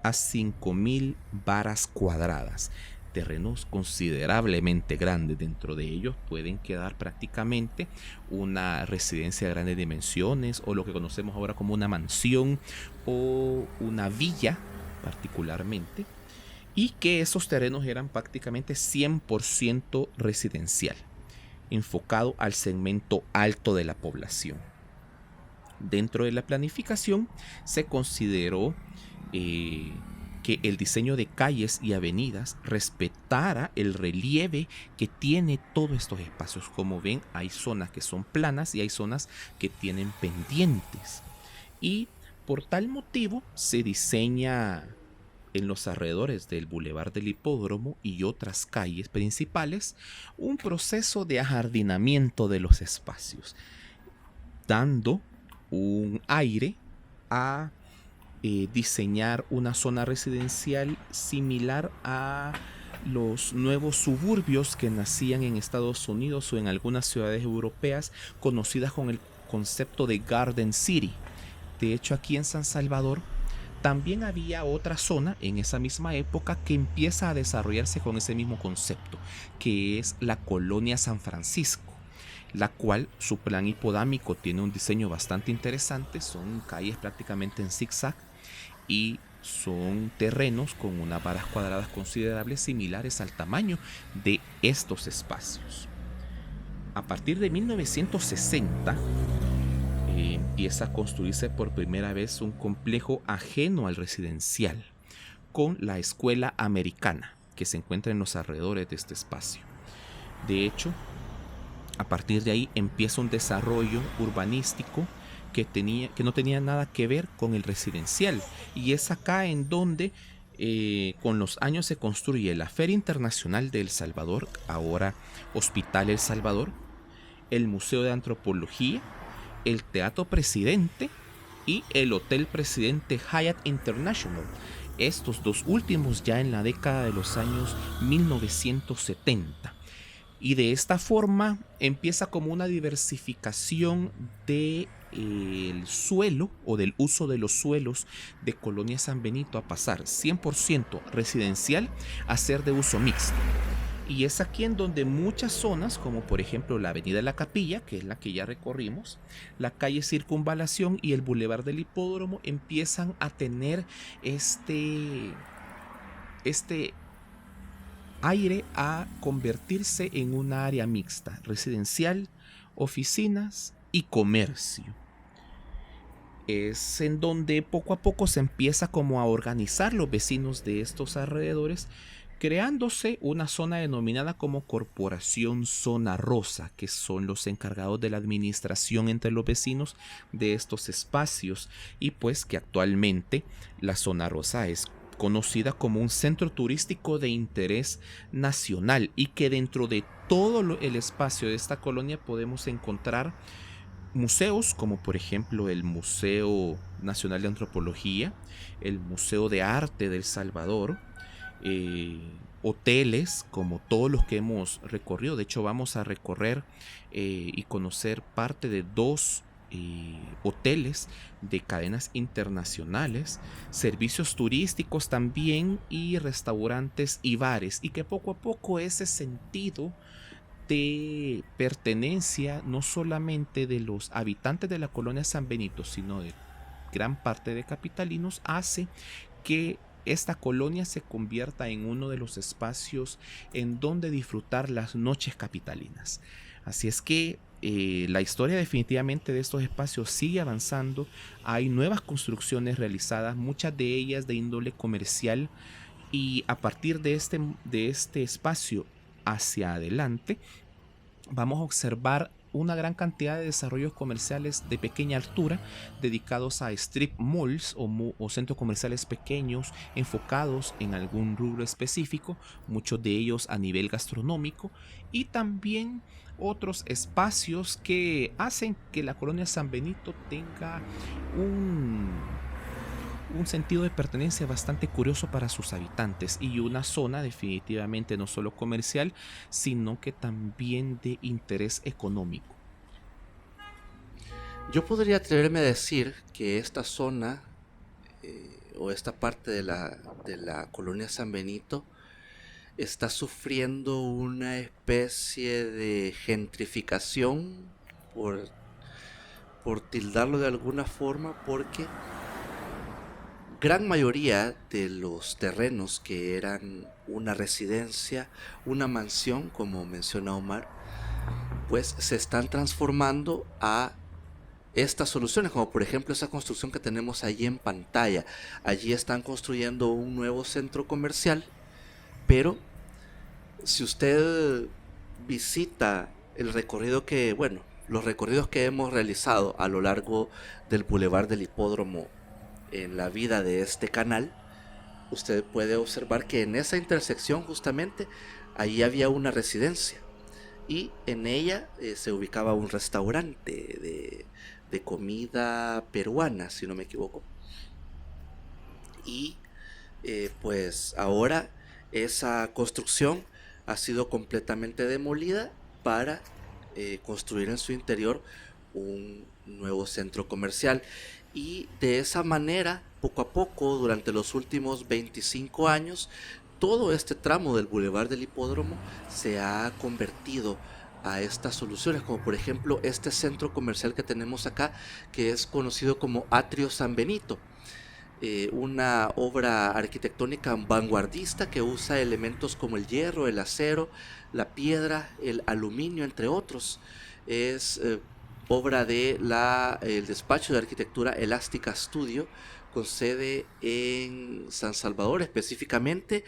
a 5.000 varas cuadradas. Terrenos considerablemente grandes. Dentro de ellos pueden quedar prácticamente una residencia de grandes dimensiones, o lo que conocemos ahora como una mansión o una villa particularmente, y que esos terrenos eran prácticamente 100% residencial, enfocado al segmento alto de la población. Dentro de la planificación se consideró que el diseño de calles y avenidas respetara el relieve que tiene todos estos espacios. Como ven, hay zonas que son planas y hay zonas que tienen pendientes. Y por tal motivo se diseña en los alrededores del Boulevard del Hipódromo y otras calles principales un proceso de ajardinamiento de los espacios, dando un aire a diseñar una zona residencial similar a los nuevos suburbios que nacían en Estados Unidos o en algunas ciudades europeas conocidas con el concepto de Garden City. De hecho, aquí en San Salvador también había otra zona en esa misma época que empieza a desarrollarse con ese mismo concepto, que es la Colonia San Francisco, la cual su plan hipodámico tiene un diseño bastante interesante. Son calles prácticamente en zigzag y son terrenos con unas varas cuadradas considerables similares al tamaño de estos espacios. A partir de 1960 empieza a construirse por primera vez un complejo ajeno al residencial, con la Escuela Americana, que se encuentra en los alrededores de este espacio. De hecho, a partir de ahí empieza un desarrollo urbanístico que no tenía nada que ver con el residencial, y es acá en donde con los años se construye la Feria Internacional de El Salvador, ahora Hospital El Salvador, el Museo de Antropología, el Teatro Presidente y el Hotel Presidente Hyatt International. Estos dos últimos ya en la década de los años 1970. Y de esta forma empieza como una diversificación del suelo o del uso de los suelos de Colonia San Benito, a pasar 100% residencial a ser de uso mixto. Y es aquí en donde muchas zonas, como por ejemplo la Avenida de la Capilla, que es la que ya recorrimos, la calle Circunvalación y el Boulevard del Hipódromo, empiezan a tener este aire a convertirse en un área mixta, residencial, oficinas y comercio. Es en donde poco a poco se empieza como a organizar los vecinos de estos alrededores, creándose una zona denominada como Corporación Zona Rosa, que son los encargados de la administración entre los vecinos de estos espacios, y pues que actualmente la Zona Rosa es conocida como un centro turístico de interés nacional, y que dentro de todo el espacio de esta colonia podemos encontrar museos como por ejemplo el Museo Nacional de Antropología, el Museo de Arte de El Salvador, hoteles como todos los que hemos recorrido. De hecho, vamos a recorrer y conocer parte de dos hoteles de cadenas internacionales, servicios turísticos también, y restaurantes y bares, y que poco a poco ese sentido de pertenencia no solamente de los habitantes de la colonia San Benito, sino de gran parte de capitalinos, hace que esta colonia se convierta en uno de los espacios en donde disfrutar las noches capitalinas. Así es que la historia definitivamente de estos espacios sigue avanzando. Hay nuevas construcciones realizadas, muchas de ellas de índole comercial, y a partir de este espacio hacia adelante vamos a observar una gran cantidad de desarrollos comerciales de pequeña altura dedicados a strip malls o centros comerciales pequeños enfocados en algún rubro específico, muchos de ellos a nivel gastronómico, y también otros espacios que hacen que la colonia San Benito tenga un sentido de pertenencia bastante curioso para sus habitantes, y una zona definitivamente no solo comercial, sino que también de interés económico. Yo podría atreverme a decir que esta zona o esta parte de la colonia San Benito está sufriendo una especie de gentrificación, por, por tildarlo de alguna forma, porque gran mayoría de los terrenos que eran una residencia, una mansión, como menciona Omar, pues se están transformando a estas soluciones, como por ejemplo esa construcción que tenemos allí en pantalla. Allí están construyendo un nuevo centro comercial, pero si usted visita el recorrido que, bueno, los recorridos que hemos realizado a lo largo del Boulevard del Hipódromo en la vida de este canal, usted puede observar que en esa intersección justamente ahí había una residencia y en ella se ubicaba un restaurante de comida peruana, si no me equivoco. Y pues ahora esa construcción ha sido completamente demolida para construir en su interior un nuevo centro comercial. Y de esa manera, poco a poco, durante los últimos 25 años, todo este tramo del Boulevard del Hipódromo se ha convertido a estas soluciones, como por ejemplo este centro comercial que tenemos acá, que es conocido como Atrio San Benito, una obra arquitectónica vanguardista que usa elementos como el hierro, el acero, la piedra, el aluminio, entre otros. Es obra de el despacho de arquitectura Elástica Studio, con sede en San Salvador, específicamente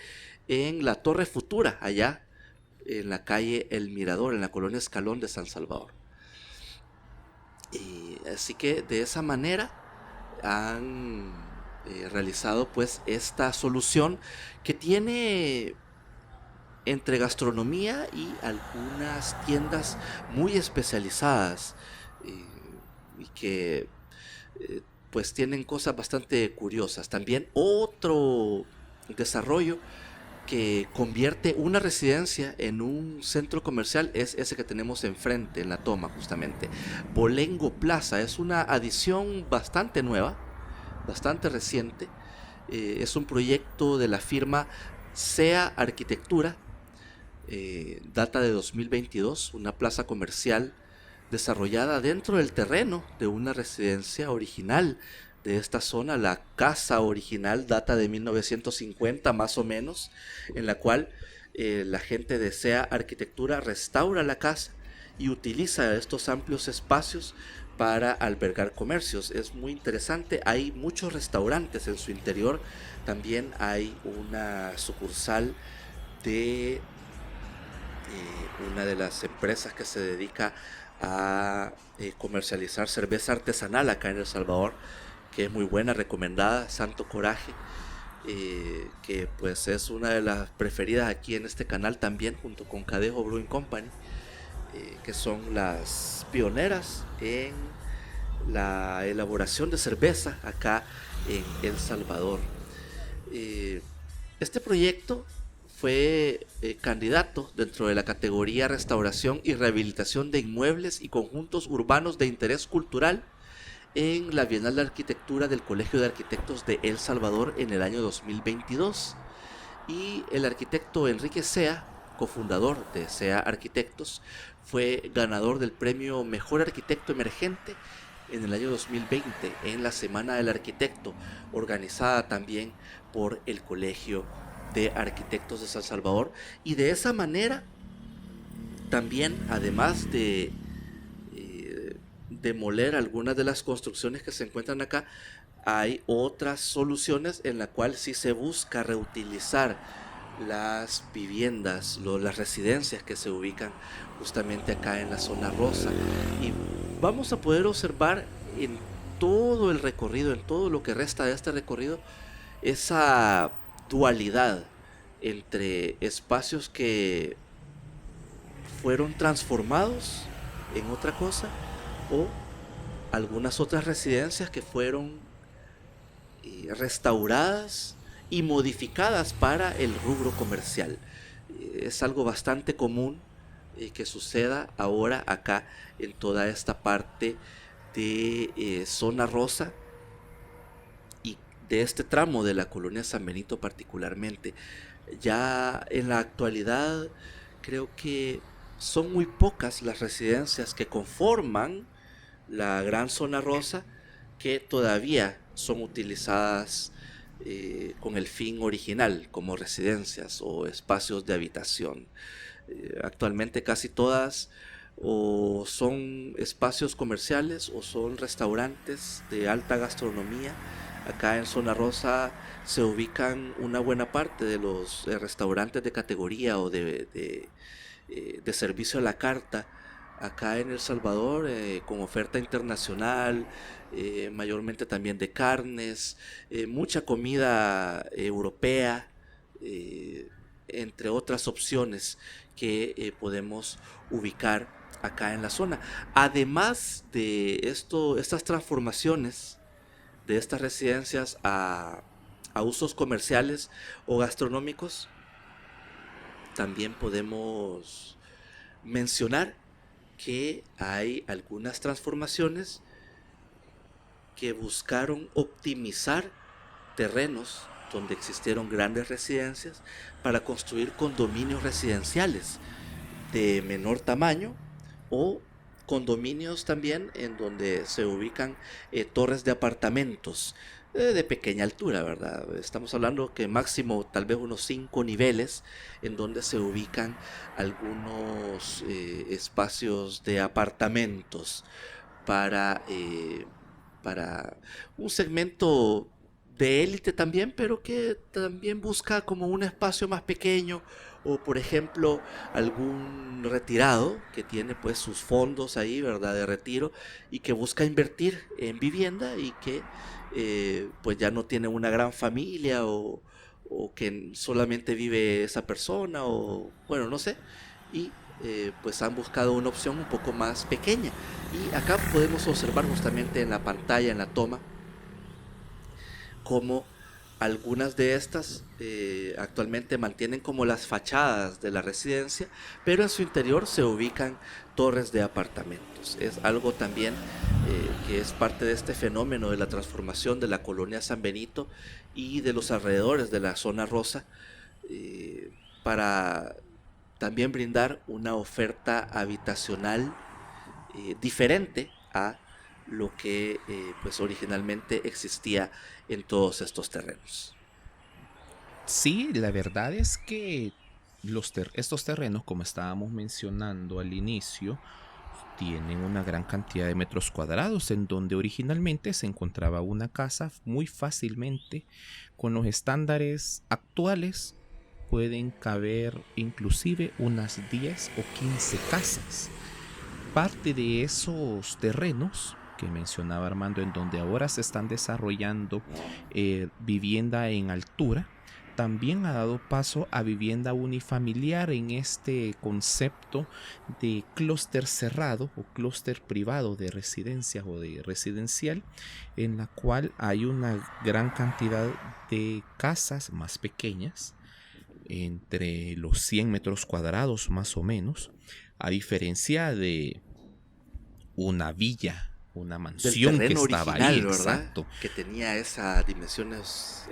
en la Torre Futura, allá en la calle El Mirador, en la colonia Escalón de San Salvador. Así que de esa manera han realizado pues esta solución que tiene entre gastronomía y algunas tiendas muy especializadas, eh, y que pues tienen cosas bastante curiosas. También otro desarrollo que convierte una residencia en un centro comercial es ese que tenemos enfrente, en la toma justamente. Bolengo Plaza es una adición bastante nueva, bastante reciente. Es un proyecto de la firma SEA Arquitectura. Data de 2022, una plaza comercial desarrollada dentro del terreno de una residencia original de esta zona. La casa original data de 1950 más o menos, en la cual la gente de SEA Arquitectura restaura la casa y utiliza estos amplios espacios para albergar comercios. Es muy interesante, hay muchos restaurantes en su interior. También hay una sucursal de una de las empresas que se dedica a comercializar cerveza artesanal acá en El Salvador, que es muy buena, recomendada, Santo Coraje, que pues es una de las preferidas aquí en este canal también, junto con Cadejo Brewing Company, que son las pioneras en la elaboración de cerveza acá en El Salvador. Este proyecto fue candidato dentro de la categoría Restauración y Rehabilitación de Inmuebles y Conjuntos Urbanos de Interés Cultural en la Bienal de Arquitectura del Colegio de Arquitectos de El Salvador en el año 2022. Y el arquitecto Enrique Sea, cofundador de Sea Arquitectos, fue ganador del premio Mejor Arquitecto Emergente en el año 2020 en la Semana del Arquitecto, organizada también por el Colegio de Arquitectos de San Salvador. Y de esa manera también, además de demoler algunas de las construcciones que se encuentran acá, hay otras soluciones en la cual sí se busca reutilizar las viviendas, las residencias que se ubican justamente acá en la zona rosa. Y vamos a poder observar en todo el recorrido, en todo lo que resta de este recorrido, esa dualidad entre espacios que fueron transformados en otra cosa o algunas otras residencias que fueron restauradas y modificadas para el rubro comercial. Es algo bastante común que suceda ahora acá en toda esta parte de zona rosa y de este tramo de la colonia San Benito particularmente. Ya en la actualidad creo que son muy pocas las residencias que conforman la gran zona rosa que todavía son utilizadas con el fin original como residencias o espacios de habitación. Actualmente casi todas o son espacios comerciales o son restaurantes de alta gastronomía. Acá en Zona Rosa se ubican una buena parte de los restaurantes de categoría o de servicio a la carta acá en El Salvador, con oferta internacional, mayormente también de carnes, mucha comida europea, entre otras opciones que podemos ubicar acá en la zona. Además de estas transformaciones de estas residencias a usos comerciales o gastronómicos, también podemos mencionar que hay algunas transformaciones que buscaron optimizar terrenos donde existieron grandes residencias para construir condominios residenciales de menor tamaño o condominios también en donde se ubican torres de apartamentos de pequeña altura, ¿verdad? Estamos hablando que máximo tal vez unos 5 niveles en donde se ubican algunos espacios de apartamentos para, para un segmento de élite también, pero que también busca como un espacio más pequeño o por ejemplo algún retirado que tiene pues sus fondos ahí, ¿verdad? De retiro y que busca invertir en vivienda y que pues ya no tiene una gran familia o que solamente vive esa persona o bueno, no sé, y pues han buscado una opción un poco más pequeña. Y acá podemos observar justamente en la pantalla, en la toma, como algunas de estas actualmente mantienen como las fachadas de la residencia, pero en su interior se ubican torres de apartamentos. Es algo también que es parte de este fenómeno de la transformación de la colonia San Benito y de los alrededores de la zona rosa, para también brindar una oferta habitacional diferente a lo que pues originalmente existía en todos estos terrenos. Sí, la verdad es que estos terrenos, como estábamos mencionando al inicio, tienen una gran cantidad de metros cuadrados en donde originalmente se encontraba una casa muy fácilmente. Con los estándares actuales pueden caber inclusive unas 10 o 15 casas. Parte de esos terrenos que mencionaba Armando, en donde ahora se están desarrollando vivienda en altura, también ha dado paso a vivienda unifamiliar en este concepto de clúster cerrado o clúster privado de residencias o de residencial, en la cual hay una gran cantidad de casas más pequeñas, entre los 100 metros cuadrados más o menos, a diferencia de una villa, una mansión que estaba original, ahí, ¿verdad? exacto, Que tenía esas dimensiones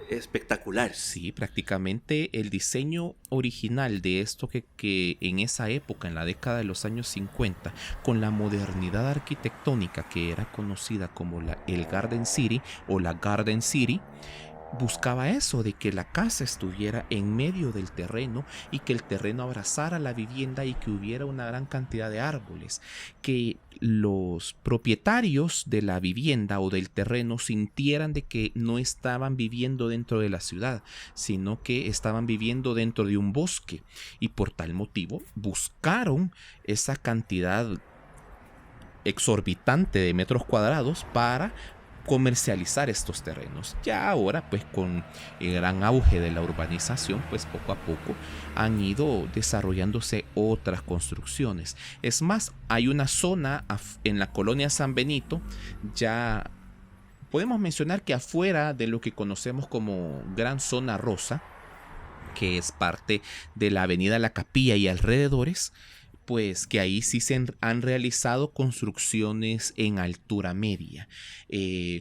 espectaculares. Sí, prácticamente el diseño original de esto que en esa época, en la década de los años 50, con la modernidad arquitectónica que era conocida como el Garden City o la Garden City, buscaba eso, de que la casa estuviera en medio del terreno y que el terreno abrazara la vivienda y que hubiera una gran cantidad de árboles, que los propietarios de la vivienda o del terreno sintieran de que no estaban viviendo dentro de la ciudad, sino que estaban viviendo dentro de un bosque, y por tal motivo buscaron esa cantidad exorbitante de metros cuadrados para comercializar estos terrenos. Ya ahora, pues con el gran auge de la urbanización, pues poco a poco han ido desarrollándose otras construcciones. Es más, hay una zona en la colonia San Benito, ya podemos mencionar que afuera de lo que conocemos como Gran Zona Rosa, que es parte de la avenida La Capilla y alrededores, pues que ahí sí se han realizado construcciones en altura media,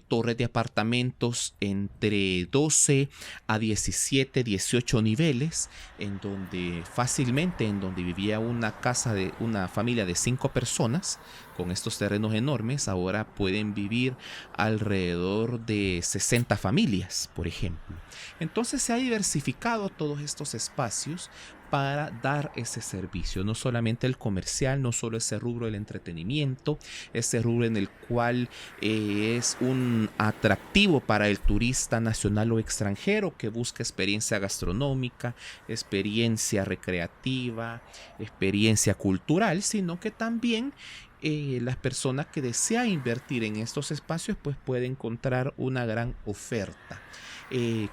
torres de apartamentos entre 12 a 17, 18 niveles, en donde fácilmente, en donde vivía una casa de una familia de 5 personas, con estos terrenos enormes, ahora pueden vivir alrededor de 60 familias, por ejemplo. Entonces se ha diversificado todos estos espacios para dar ese servicio, no solamente el comercial, no solo ese rubro del entretenimiento, ese rubro en el cual es un atractivo para el turista nacional o extranjero que busca experiencia gastronómica, experiencia recreativa, experiencia cultural, sino que también las personas que desean invertir en estos espacios pues pueden encontrar una gran oferta.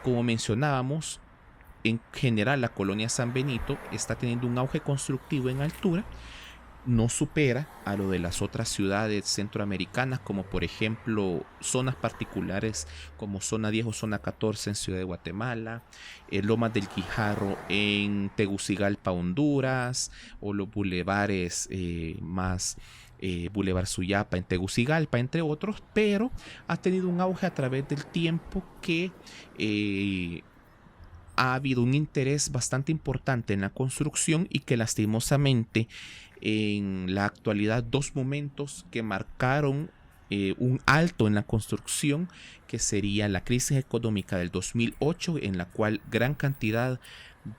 Como mencionábamos, en general la colonia San Benito está teniendo un auge constructivo en altura, no supera a lo de las otras ciudades centroamericanas, como por ejemplo zonas particulares como Zona 10 o Zona 14 en Ciudad de Guatemala, Lomas del Guijarro en Tegucigalpa, Honduras, o los bulevares Boulevard Suyapa en Tegucigalpa, entre otros, pero ha tenido un auge a través del tiempo que ha habido un interés bastante importante en la construcción y que lastimosamente en la actualidad dos momentos que marcaron un alto en la construcción, que sería la crisis económica del 2008, en la cual gran cantidad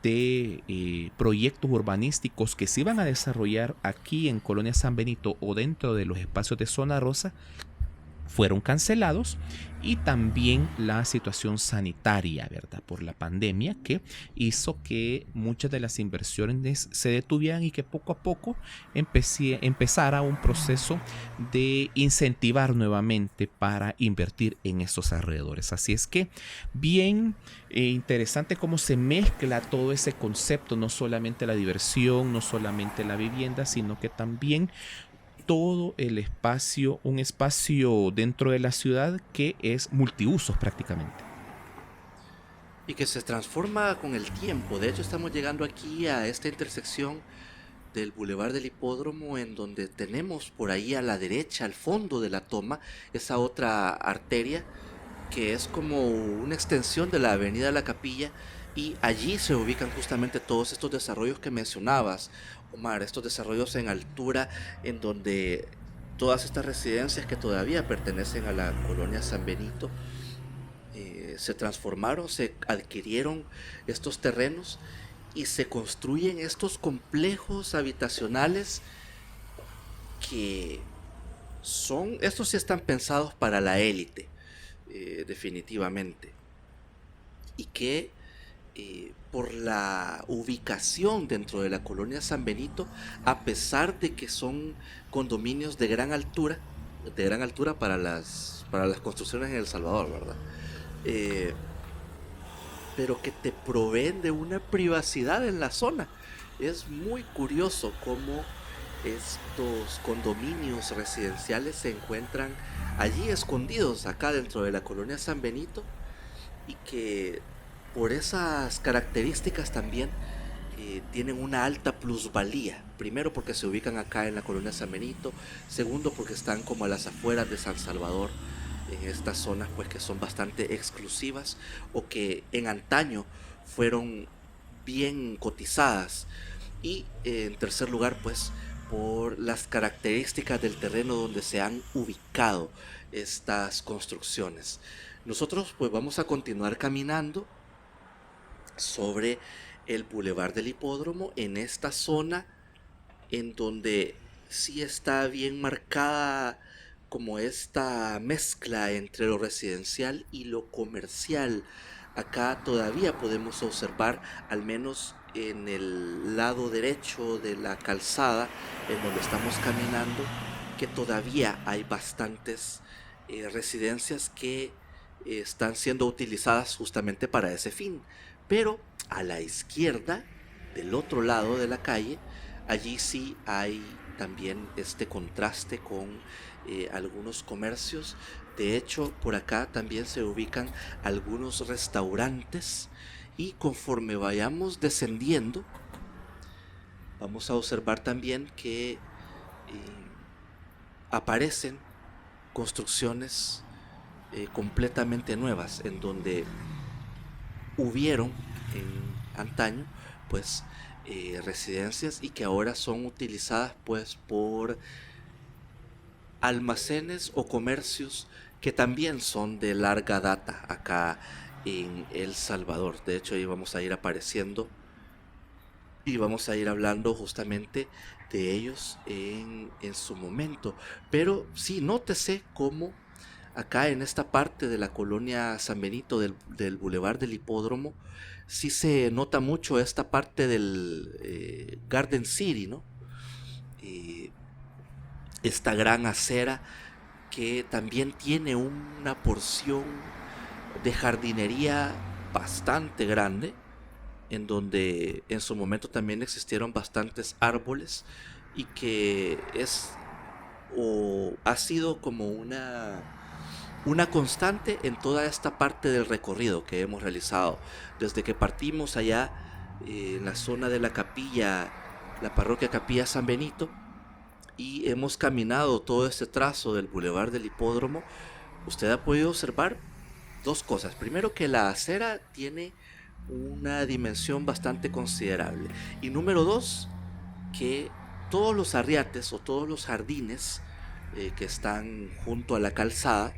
de proyectos urbanísticos que se iban a desarrollar aquí en Colonia San Benito o dentro de los espacios de Zona Rosa fueron cancelados, y también la situación sanitaria, ¿verdad?, por la pandemia, que hizo que muchas de las inversiones se detuvieran y que poco a poco empezara un proceso de incentivar nuevamente para invertir en estos alrededores. Así es que bien interesante cómo se mezcla todo ese concepto, no solamente la diversión, no solamente la vivienda, sino que también todo el espacio, un espacio dentro de la ciudad que es multiusos prácticamente. Y que se transforma con el tiempo. De hecho, estamos llegando aquí a esta intersección del Boulevard del Hipódromo, en donde tenemos por ahí a la derecha, al fondo de la toma, esa otra arteria que es como una extensión de la Avenida La Capilla, y allí se ubican justamente todos estos desarrollos que mencionabas, Omar, estos desarrollos en altura, en donde todas estas residencias que todavía pertenecen a la colonia San Benito se transformaron, se adquirieron estos terrenos y se construyen estos complejos habitacionales que estos sí están pensados para la élite, definitivamente, y que por la ubicación dentro de la colonia San Benito, a pesar de que son condominios de gran altura para las construcciones en El Salvador, ¿verdad? Eh, pero que te proveen de una privacidad en la zona. Es muy curioso cómo estos condominios residenciales se encuentran allí escondidos acá dentro de la colonia San Benito, y que por esas características también tienen una alta plusvalía. Primero, porque se ubican acá en la colonia San Benito. Segundo, porque están como a las afueras de San Salvador, en estas zonas pues que son bastante exclusivas, o que en antaño fueron bien cotizadas. Y en tercer lugar, pues por las características del terreno donde se han ubicado estas construcciones. Nosotros pues vamos a continuar caminando sobre el Boulevard del Hipódromo en esta zona en donde sí está bien marcada como esta mezcla entre lo residencial y lo comercial. Acá todavía podemos observar, al menos en el lado derecho de la calzada en donde estamos caminando, que todavía hay bastantes residencias que están siendo utilizadas justamente para ese fin. Pero a la izquierda, del otro lado de la calle, allí sí hay también este contraste con algunos comercios. De hecho, por acá también se ubican algunos restaurantes y conforme vayamos descendiendo, vamos a observar también que aparecen construcciones completamente nuevas en donde hubieron en antaño pues residencias y que ahora son utilizadas pues por almacenes o comercios que también son de larga data acá en El Salvador. De hecho, ahí vamos a ir apareciendo y vamos a ir hablando justamente de ellos en su momento. Pero sí, nótese cómo acá en esta parte de la colonia San Benito del Boulevard del Hipódromo, sí se nota mucho esta parte del Garden City, ¿no? Eh, esta gran acera que también tiene una porción de jardinería bastante grande, en donde en su momento también existieron bastantes árboles y que es o ha sido como una constante en toda esta parte del recorrido que hemos realizado. Desde que partimos allá en la zona de la capilla, la parroquia Capilla San Benito, y hemos caminado todo este trazo del Boulevard del Hipódromo, usted ha podido observar dos cosas. Primero, que la acera tiene una dimensión bastante considerable. Y número dos, que todos los arriates o todos los jardines que están junto a la calzada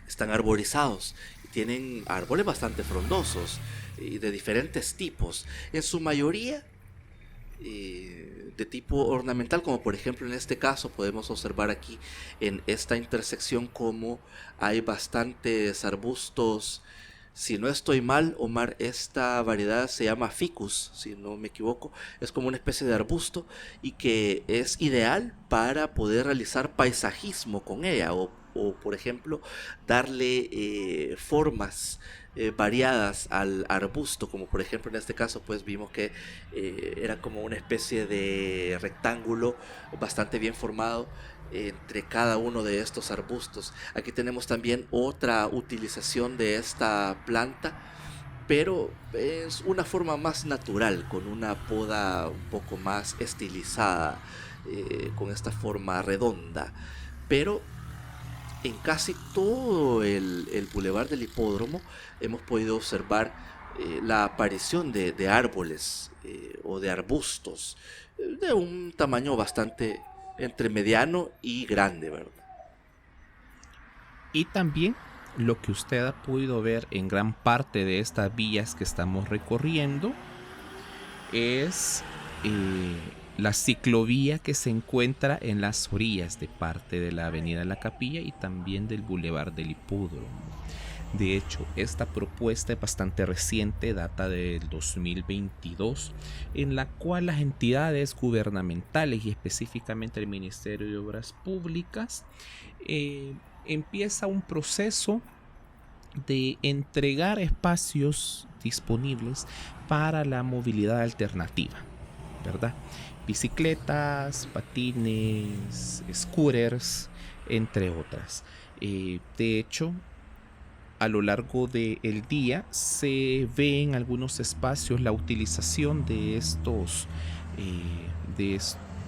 están arborizados y tienen árboles bastante frondosos y de diferentes tipos, en su mayoría de tipo ornamental, como por ejemplo en este caso podemos observar aquí en esta intersección como hay bastantes arbustos. Si no estoy mal, Omar, esta variedad se llama ficus, si no me equivoco. Es como una especie de arbusto y que es ideal para poder realizar paisajismo con ella o por ejemplo, darle formas variadas al arbusto, como por ejemplo en este caso pues vimos que era como una especie de rectángulo bastante bien formado entre cada uno de estos arbustos. Aquí tenemos también otra utilización de esta planta, pero es una forma más natural, con una poda un poco más estilizada, con esta forma redonda. Pero en casi todo el Boulevard del Hipódromo hemos podido observar la aparición de árboles o de arbustos de un tamaño bastante entre mediano y grande, ¿verdad? Y también lo que usted ha podido ver en gran parte de estas vías que estamos recorriendo es la ciclovía que se encuentra en las orillas de parte de la Avenida La Capilla y también del Boulevard del Hipódromo. De hecho, esta propuesta es bastante reciente, data del 2022, en la cual las entidades gubernamentales y específicamente el Ministerio de Obras Públicas empieza un proceso de entregar espacios disponibles para la movilidad alternativa, ¿verdad? Bicicletas, patines, scooters, entre otras. De hecho, a lo largo del día se ve en algunos espacios la utilización de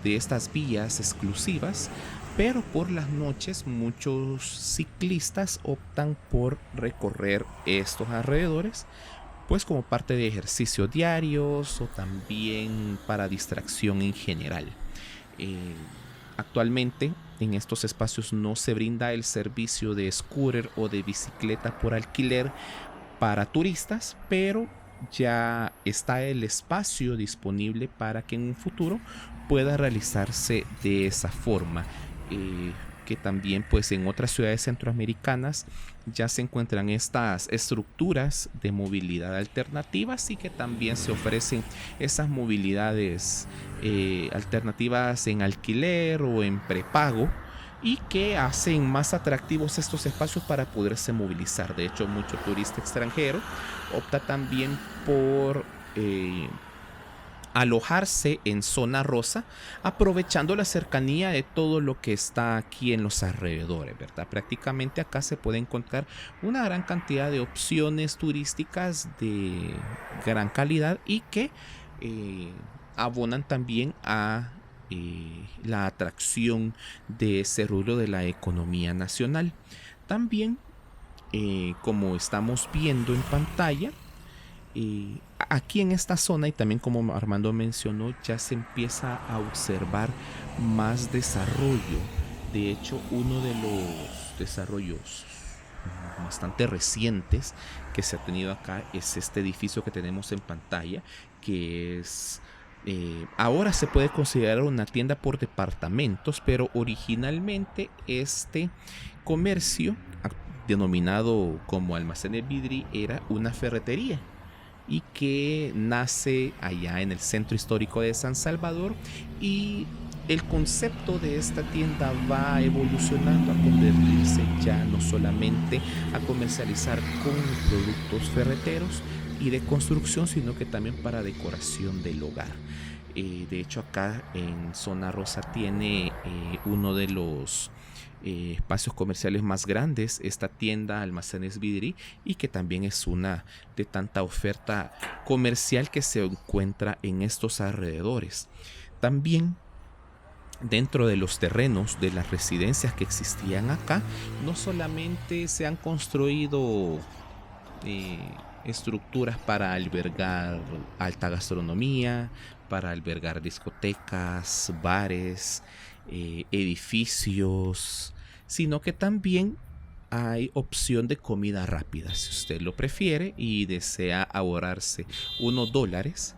estas vías exclusivas, pero por las noches muchos ciclistas optan por recorrer estos alrededores, pues como parte de ejercicios diarios o también para distracción en general. Actualmente en estos espacios no se brinda el servicio de scooter o de bicicleta por alquiler para turistas, pero ya está el espacio disponible para que en un futuro pueda realizarse de esa forma. Que también pues en otras ciudades centroamericanas ya se encuentran estas estructuras de movilidad alternativas y que también se ofrecen esas movilidades alternativas en alquiler o en prepago, y que hacen más atractivos estos espacios para poderse movilizar. De hecho, mucho turista extranjero opta también por alojarse en zona rosa, aprovechando la cercanía de todo lo que está aquí en los alrededores, ¿verdad? Prácticamente acá se puede encontrar una gran cantidad de opciones turísticas de gran calidad y que abonan también a la atracción de ese rubro de la economía nacional. También, como estamos viendo en pantalla, aquí en esta zona, y también como Armando mencionó, ya se empieza a observar más desarrollo. De hecho, uno de los desarrollos bastante recientes que se ha tenido acá es este edificio que tenemos en pantalla, que es ahora se puede considerar una tienda por departamentos, pero originalmente este comercio, denominado como Almacenes Vidri, era una ferretería y que nace allá en el centro histórico de San Salvador, y el concepto de esta tienda va evolucionando a convertirse ya no solamente a comercializar con productos ferreteros y de construcción, sino que también para decoración del hogar. De hecho, acá en Zona Rosa tiene uno de los espacios comerciales más grandes, esta tienda Almacenes Vidri, y que también es una de tanta oferta comercial que se encuentra en estos alrededores. También dentro de los terrenos de las residencias que existían acá, no solamente se han construido estructuras para albergar alta gastronomía, para albergar discotecas, bares, edificios, sino que también hay opción de comida rápida. Si usted lo prefiere y desea ahorrarse unos dólares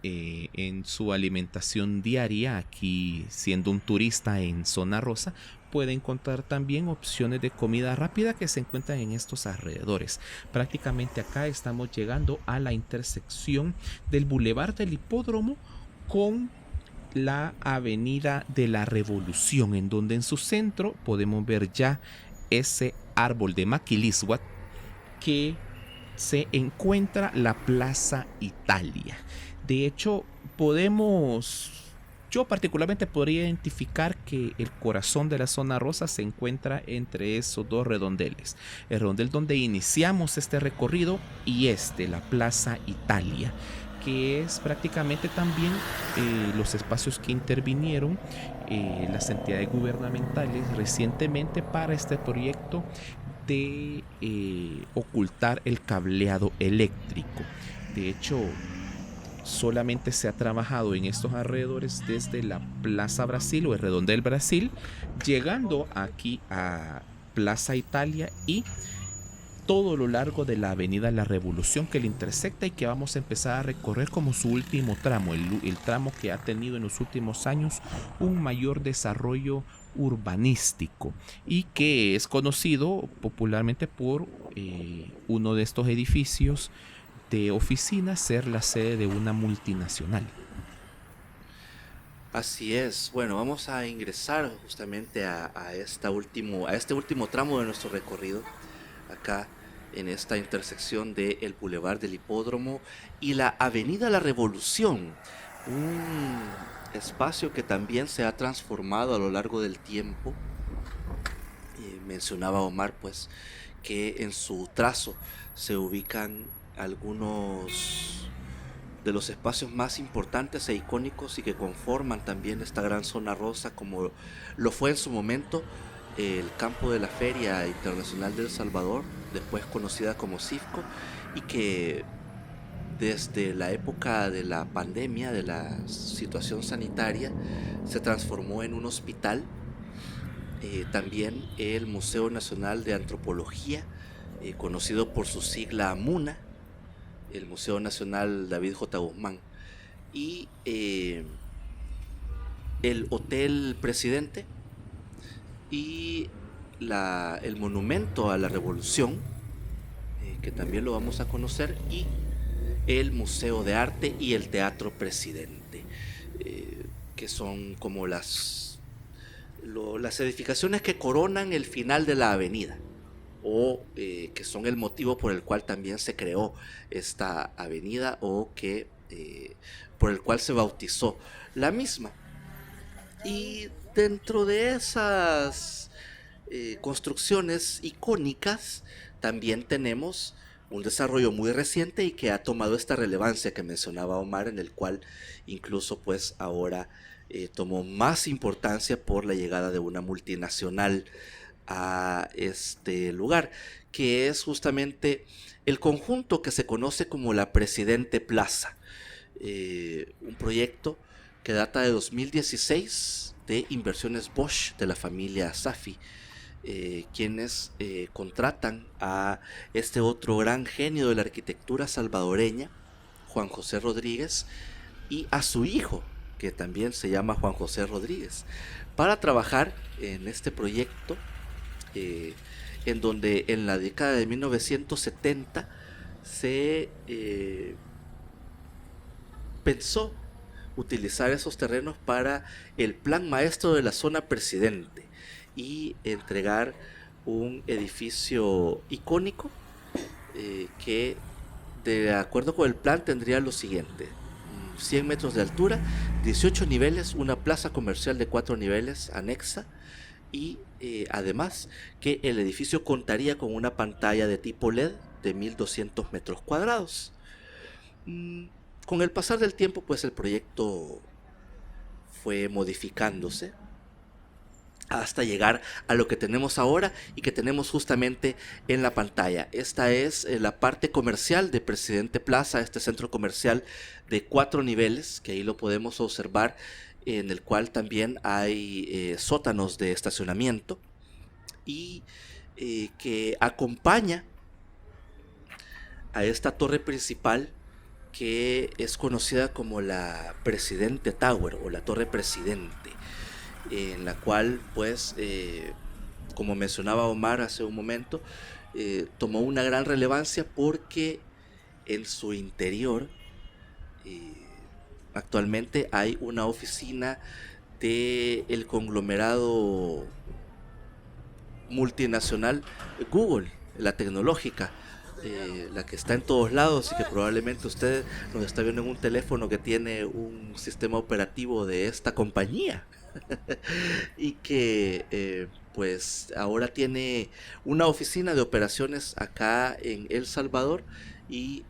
en su alimentación diaria, aquí siendo un turista en Zona Rosa, puede encontrar también opciones de comida rápida que se encuentran en estos alrededores. Prácticamente acá estamos llegando a la intersección del Boulevard del Hipódromo con la Avenida de la Revolución, en donde en su centro podemos ver ya ese árbol de Maquilisguat, que se encuentra la Plaza Italia. De hecho, yo particularmente podría identificar que el corazón de la Zona Rosa se encuentra entre esos dos redondeles. El redondel donde iniciamos este recorrido y la Plaza Italia, que es prácticamente también los espacios que intervinieron las entidades gubernamentales recientemente para este proyecto de ocultar el cableado eléctrico. De hecho, solamente se ha trabajado en estos alrededores desde la Plaza Brasil o el Redondel Brasil, llegando aquí a Plaza Italia y todo lo largo de la Avenida La Revolución que le intersecta, y que vamos a empezar a recorrer como su último tramo, el tramo que ha tenido en los últimos años un mayor desarrollo urbanístico y que es conocido popularmente por uno de estos edificios de oficinas ser la sede de una multinacional. Así es. Bueno, vamos a ingresar justamente a este último tramo de nuestro recorrido, acá en esta intersección del Boulevard del Hipódromo y la Avenida La Revolución, un espacio que también se ha transformado a lo largo del tiempo. Mencionaba Omar pues que en su trazo se ubican algunos de los espacios más importantes e icónicos y que conforman también esta gran Zona Rosa, como lo fue en su momento el campo de la Feria Internacional de El Salvador, después conocida como CIFCO, y que desde la época de la pandemia, de la situación sanitaria, se transformó en un hospital. También el Museo Nacional de Antropología, conocido por su sigla MUNA, el Museo Nacional David J. Guzmán, y el Hotel Presidente y el Monumento a la Revolución, que también lo vamos a conocer, y el Museo de Arte y el Teatro Presidente, que son como las edificaciones que coronan el final de la avenida, o que son el motivo por el cual también se creó esta avenida, o que por el cual se bautizó la misma. Y dentro de esas construcciones icónicas también tenemos un desarrollo muy reciente y que ha tomado esta relevancia que mencionaba Omar, en el cual incluso pues ahora tomó más importancia por la llegada de una multinacional a este lugar, que es justamente el conjunto que se conoce como la Presidente Plaza, un proyecto que data de 2016 de Inversiones Bosch de la familia Safi, quienes contratan a este otro gran genio de la arquitectura salvadoreña, Juan José Rodríguez, y a su hijo, que también se llama Juan José Rodríguez, para trabajar en este proyecto, en donde en la década de 1970 se pensó utilizar esos terrenos para el plan maestro de la zona Presidente y entregar un edificio icónico, que de acuerdo con el plan tendría lo siguiente: 100 metros de altura, 18 niveles, una plaza comercial de 4 niveles anexa, y además que el edificio contaría con una pantalla de tipo LED de 1200 metros cuadrados. Con el pasar del tiempo pues el proyecto fue modificándose hasta llegar a lo que tenemos ahora y que tenemos justamente en la pantalla. Esta es la parte comercial de Presidente Plaza, este centro comercial de 4 niveles, que ahí lo podemos observar, en el cual también hay sótanos de estacionamiento, y que acompaña a esta torre principal, que es conocida como la Presidente Tower o la Torre Presidente, en la cual pues como mencionaba Omar hace un momento, tomó una gran relevancia porque en su interior actualmente hay una oficina del conglomerado multinacional Google, la tecnológica, la que está en todos lados y que probablemente usted nos está viendo en un teléfono que tiene un sistema operativo de esta compañía. Y que pues ahora tiene una oficina de operaciones acá en El Salvador, y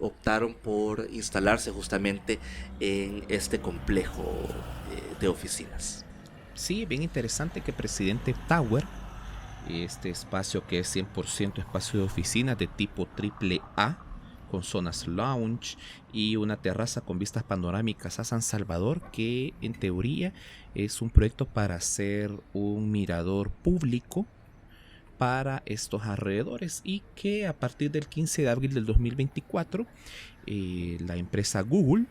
optaron por instalarse justamente en este complejo de oficinas. Sí, bien interesante que Presidente Tower, este espacio que es 100% espacio de oficinas de tipo AAA, con zonas lounge y una terraza con vistas panorámicas a San Salvador, que en teoría es un proyecto para hacer un mirador público para estos alrededores, y que a partir del 15 de abril del 2024 la empresa Google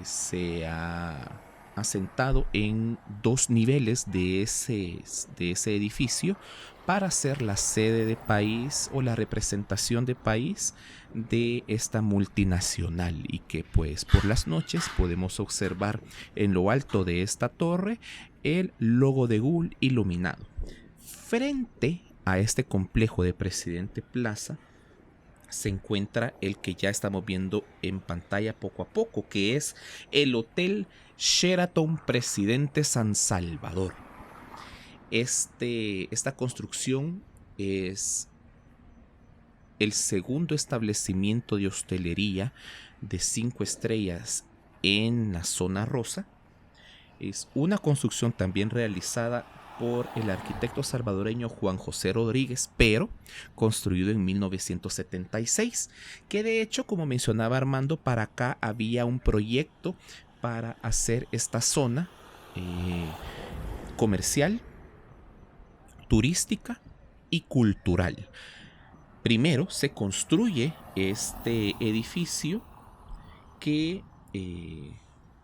se ha asentado en 2 niveles de ese edificio para ser la sede de país o la representación de país de esta multinacional, y que pues por las noches podemos observar en lo alto de esta torre el logo de Google iluminado. Frente a este complejo de Presidente Plaza se encuentra el que ya estamos viendo en pantalla poco a poco, que es el Hotel Sheraton Presidente San Salvador. Esta construcción es el segundo establecimiento de hostelería de 5 estrellas en la zona rosa. Es una construcción también realizada por el arquitecto salvadoreño Juan José Rodríguez, pero construido en 1976, que de hecho, como mencionaba Armando, para acá había un proyecto para hacer esta zona comercial, turística y cultural. Primero se construye este edificio que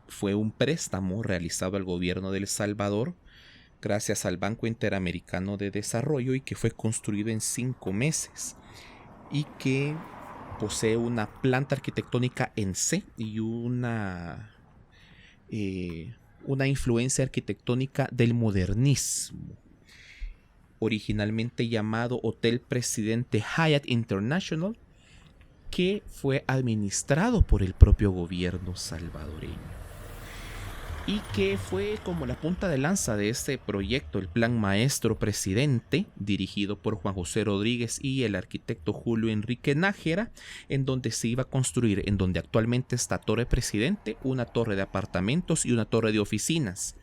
fue un préstamo realizado al gobierno de El Salvador gracias al Banco Interamericano de Desarrollo y que fue construido en 5 meses y que posee una planta arquitectónica en C y una influencia arquitectónica del modernismo. Originalmente llamado Hotel Presidente Hyatt International, que fue administrado por el propio gobierno salvadoreño y que fue como la punta de lanza de este proyecto, el Plan Maestro Presidente, dirigido por Juan José Rodríguez y el arquitecto Julio Enrique Nájera, en donde se iba a construir, en donde actualmente está Torre Presidente, una torre de apartamentos y una torre de oficinas,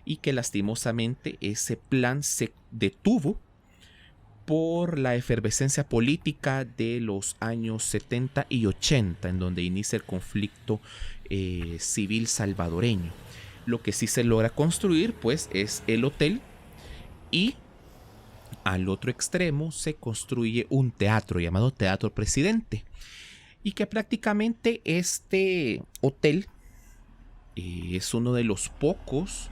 y que lastimosamente ese plan se detuvo por la efervescencia política de los años 70 y 80, en donde inicia el conflicto civil salvadoreño. Lo que sí se logra construir, pues, es el hotel, y al otro extremo se construye un teatro llamado Teatro Presidente, y que prácticamente este hotel es uno de los pocos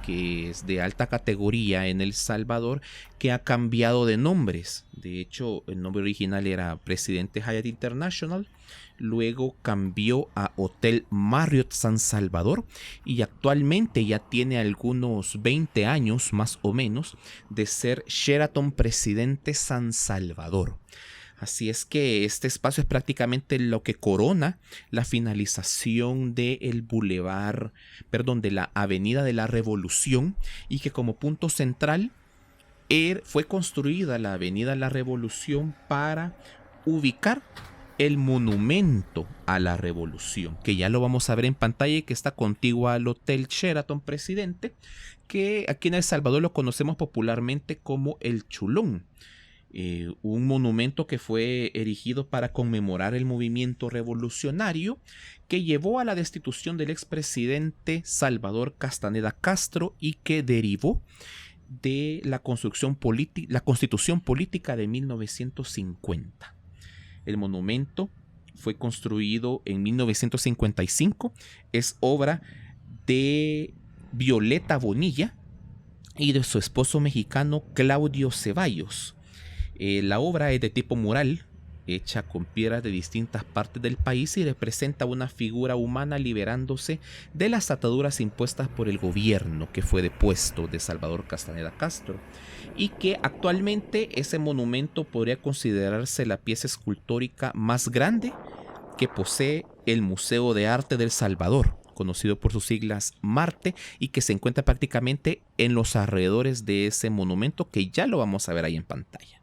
que es de alta categoría en El Salvador que ha cambiado de nombres. De hecho, el nombre original era Presidente Hyatt International, luego cambió a Hotel Marriott San Salvador y actualmente ya tiene algunos 20 años más o menos de ser Sheraton Presidente San Salvador. Así es que este espacio es prácticamente lo que corona la finalización de la Avenida de la Revolución, y que como punto central fue construida la Avenida de la Revolución para ubicar el monumento a la Revolución, que ya lo vamos a ver en pantalla y que está contigua al Hotel Sheraton Presidente, que aquí en El Salvador lo conocemos popularmente como el Chulón. Un monumento que fue erigido para conmemorar el movimiento revolucionario que llevó a la destitución del expresidente Salvador Castaneda Castro y que derivó de la Constitución Política de 1950. El monumento fue construido en 1955, es obra de Violeta Bonilla y de su esposo mexicano Claudio Ceballos. La obra es de tipo mural, hecha con piedras de distintas partes del país, y representa una figura humana liberándose de las ataduras impuestas por el gobierno que fue depuesto de Salvador Castaneda Castro, y que actualmente ese monumento podría considerarse la pieza escultórica más grande que posee el Museo de Arte del Salvador, conocido por sus siglas MARTE, y que se encuentra prácticamente en los alrededores de ese monumento, que ya lo vamos a ver ahí en pantalla.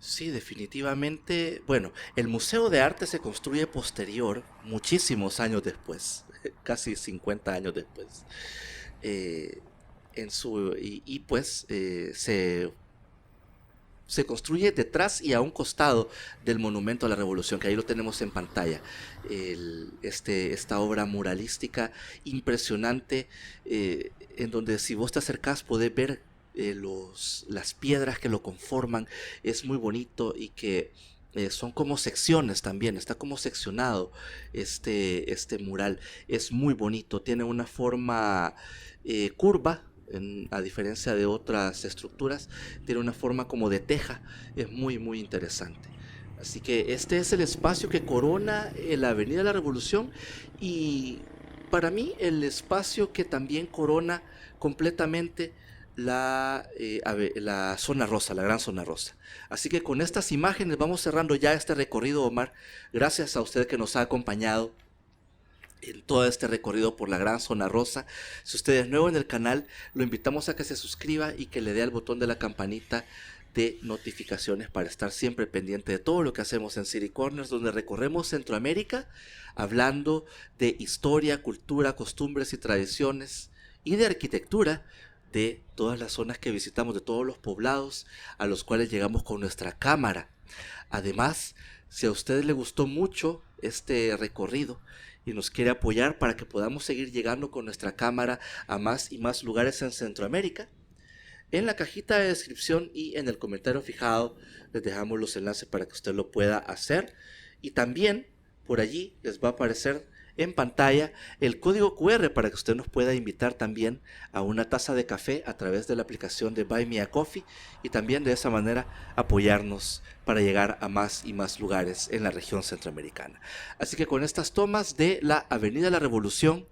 Sí, definitivamente. Bueno, el Museo de Arte se construye posterior, muchísimos años después, casi 50 años después. Se construye detrás y a un costado del Monumento a la Revolución, que ahí lo tenemos en pantalla. Esta obra muralística impresionante, en donde si vos te acercás podés ver las piedras que lo conforman. Es muy bonito, y que son como secciones también, está como seccionado este mural. Es muy bonito, tiene una forma curva, a diferencia de otras estructuras, tiene una forma como de teja. Es muy muy interesante. Así que este es el espacio que corona la Avenida de la Revolución, y para mí el espacio que también corona completamente la zona rosa, la gran zona rosa. Así que con estas imágenes vamos cerrando ya este recorrido, Omar. Gracias a usted que nos ha acompañado en todo este recorrido por la gran zona rosa. Si usted es nuevo en el canal, lo invitamos a que se suscriba y que le dé al botón de la campanita de notificaciones para estar siempre pendiente de todo lo que hacemos en City Corners, donde recorremos Centroamérica hablando de historia, cultura, costumbres y tradiciones, y de arquitectura, de todas las zonas que visitamos, de todos los poblados a los cuales llegamos con nuestra cámara. Además, si a usted le gustó mucho este recorrido y nos quiere apoyar para que podamos seguir llegando con nuestra cámara a más y más lugares en Centroamérica, en la cajita de descripción y en el comentario fijado les dejamos los enlaces para que usted lo pueda hacer, y también por allí les va a aparecer en pantalla el código QR para que usted nos pueda invitar también a una taza de café a través de la aplicación de Buy Me a Coffee, y también de esa manera apoyarnos para llegar a más y más lugares en la región centroamericana. Así que con estas tomas de la Avenida La Revolución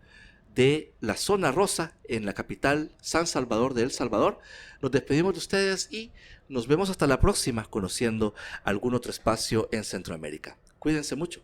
de la Zona Rosa en la capital San Salvador de El Salvador, nos despedimos de ustedes y nos vemos hasta la próxima conociendo algún otro espacio en Centroamérica. Cuídense mucho.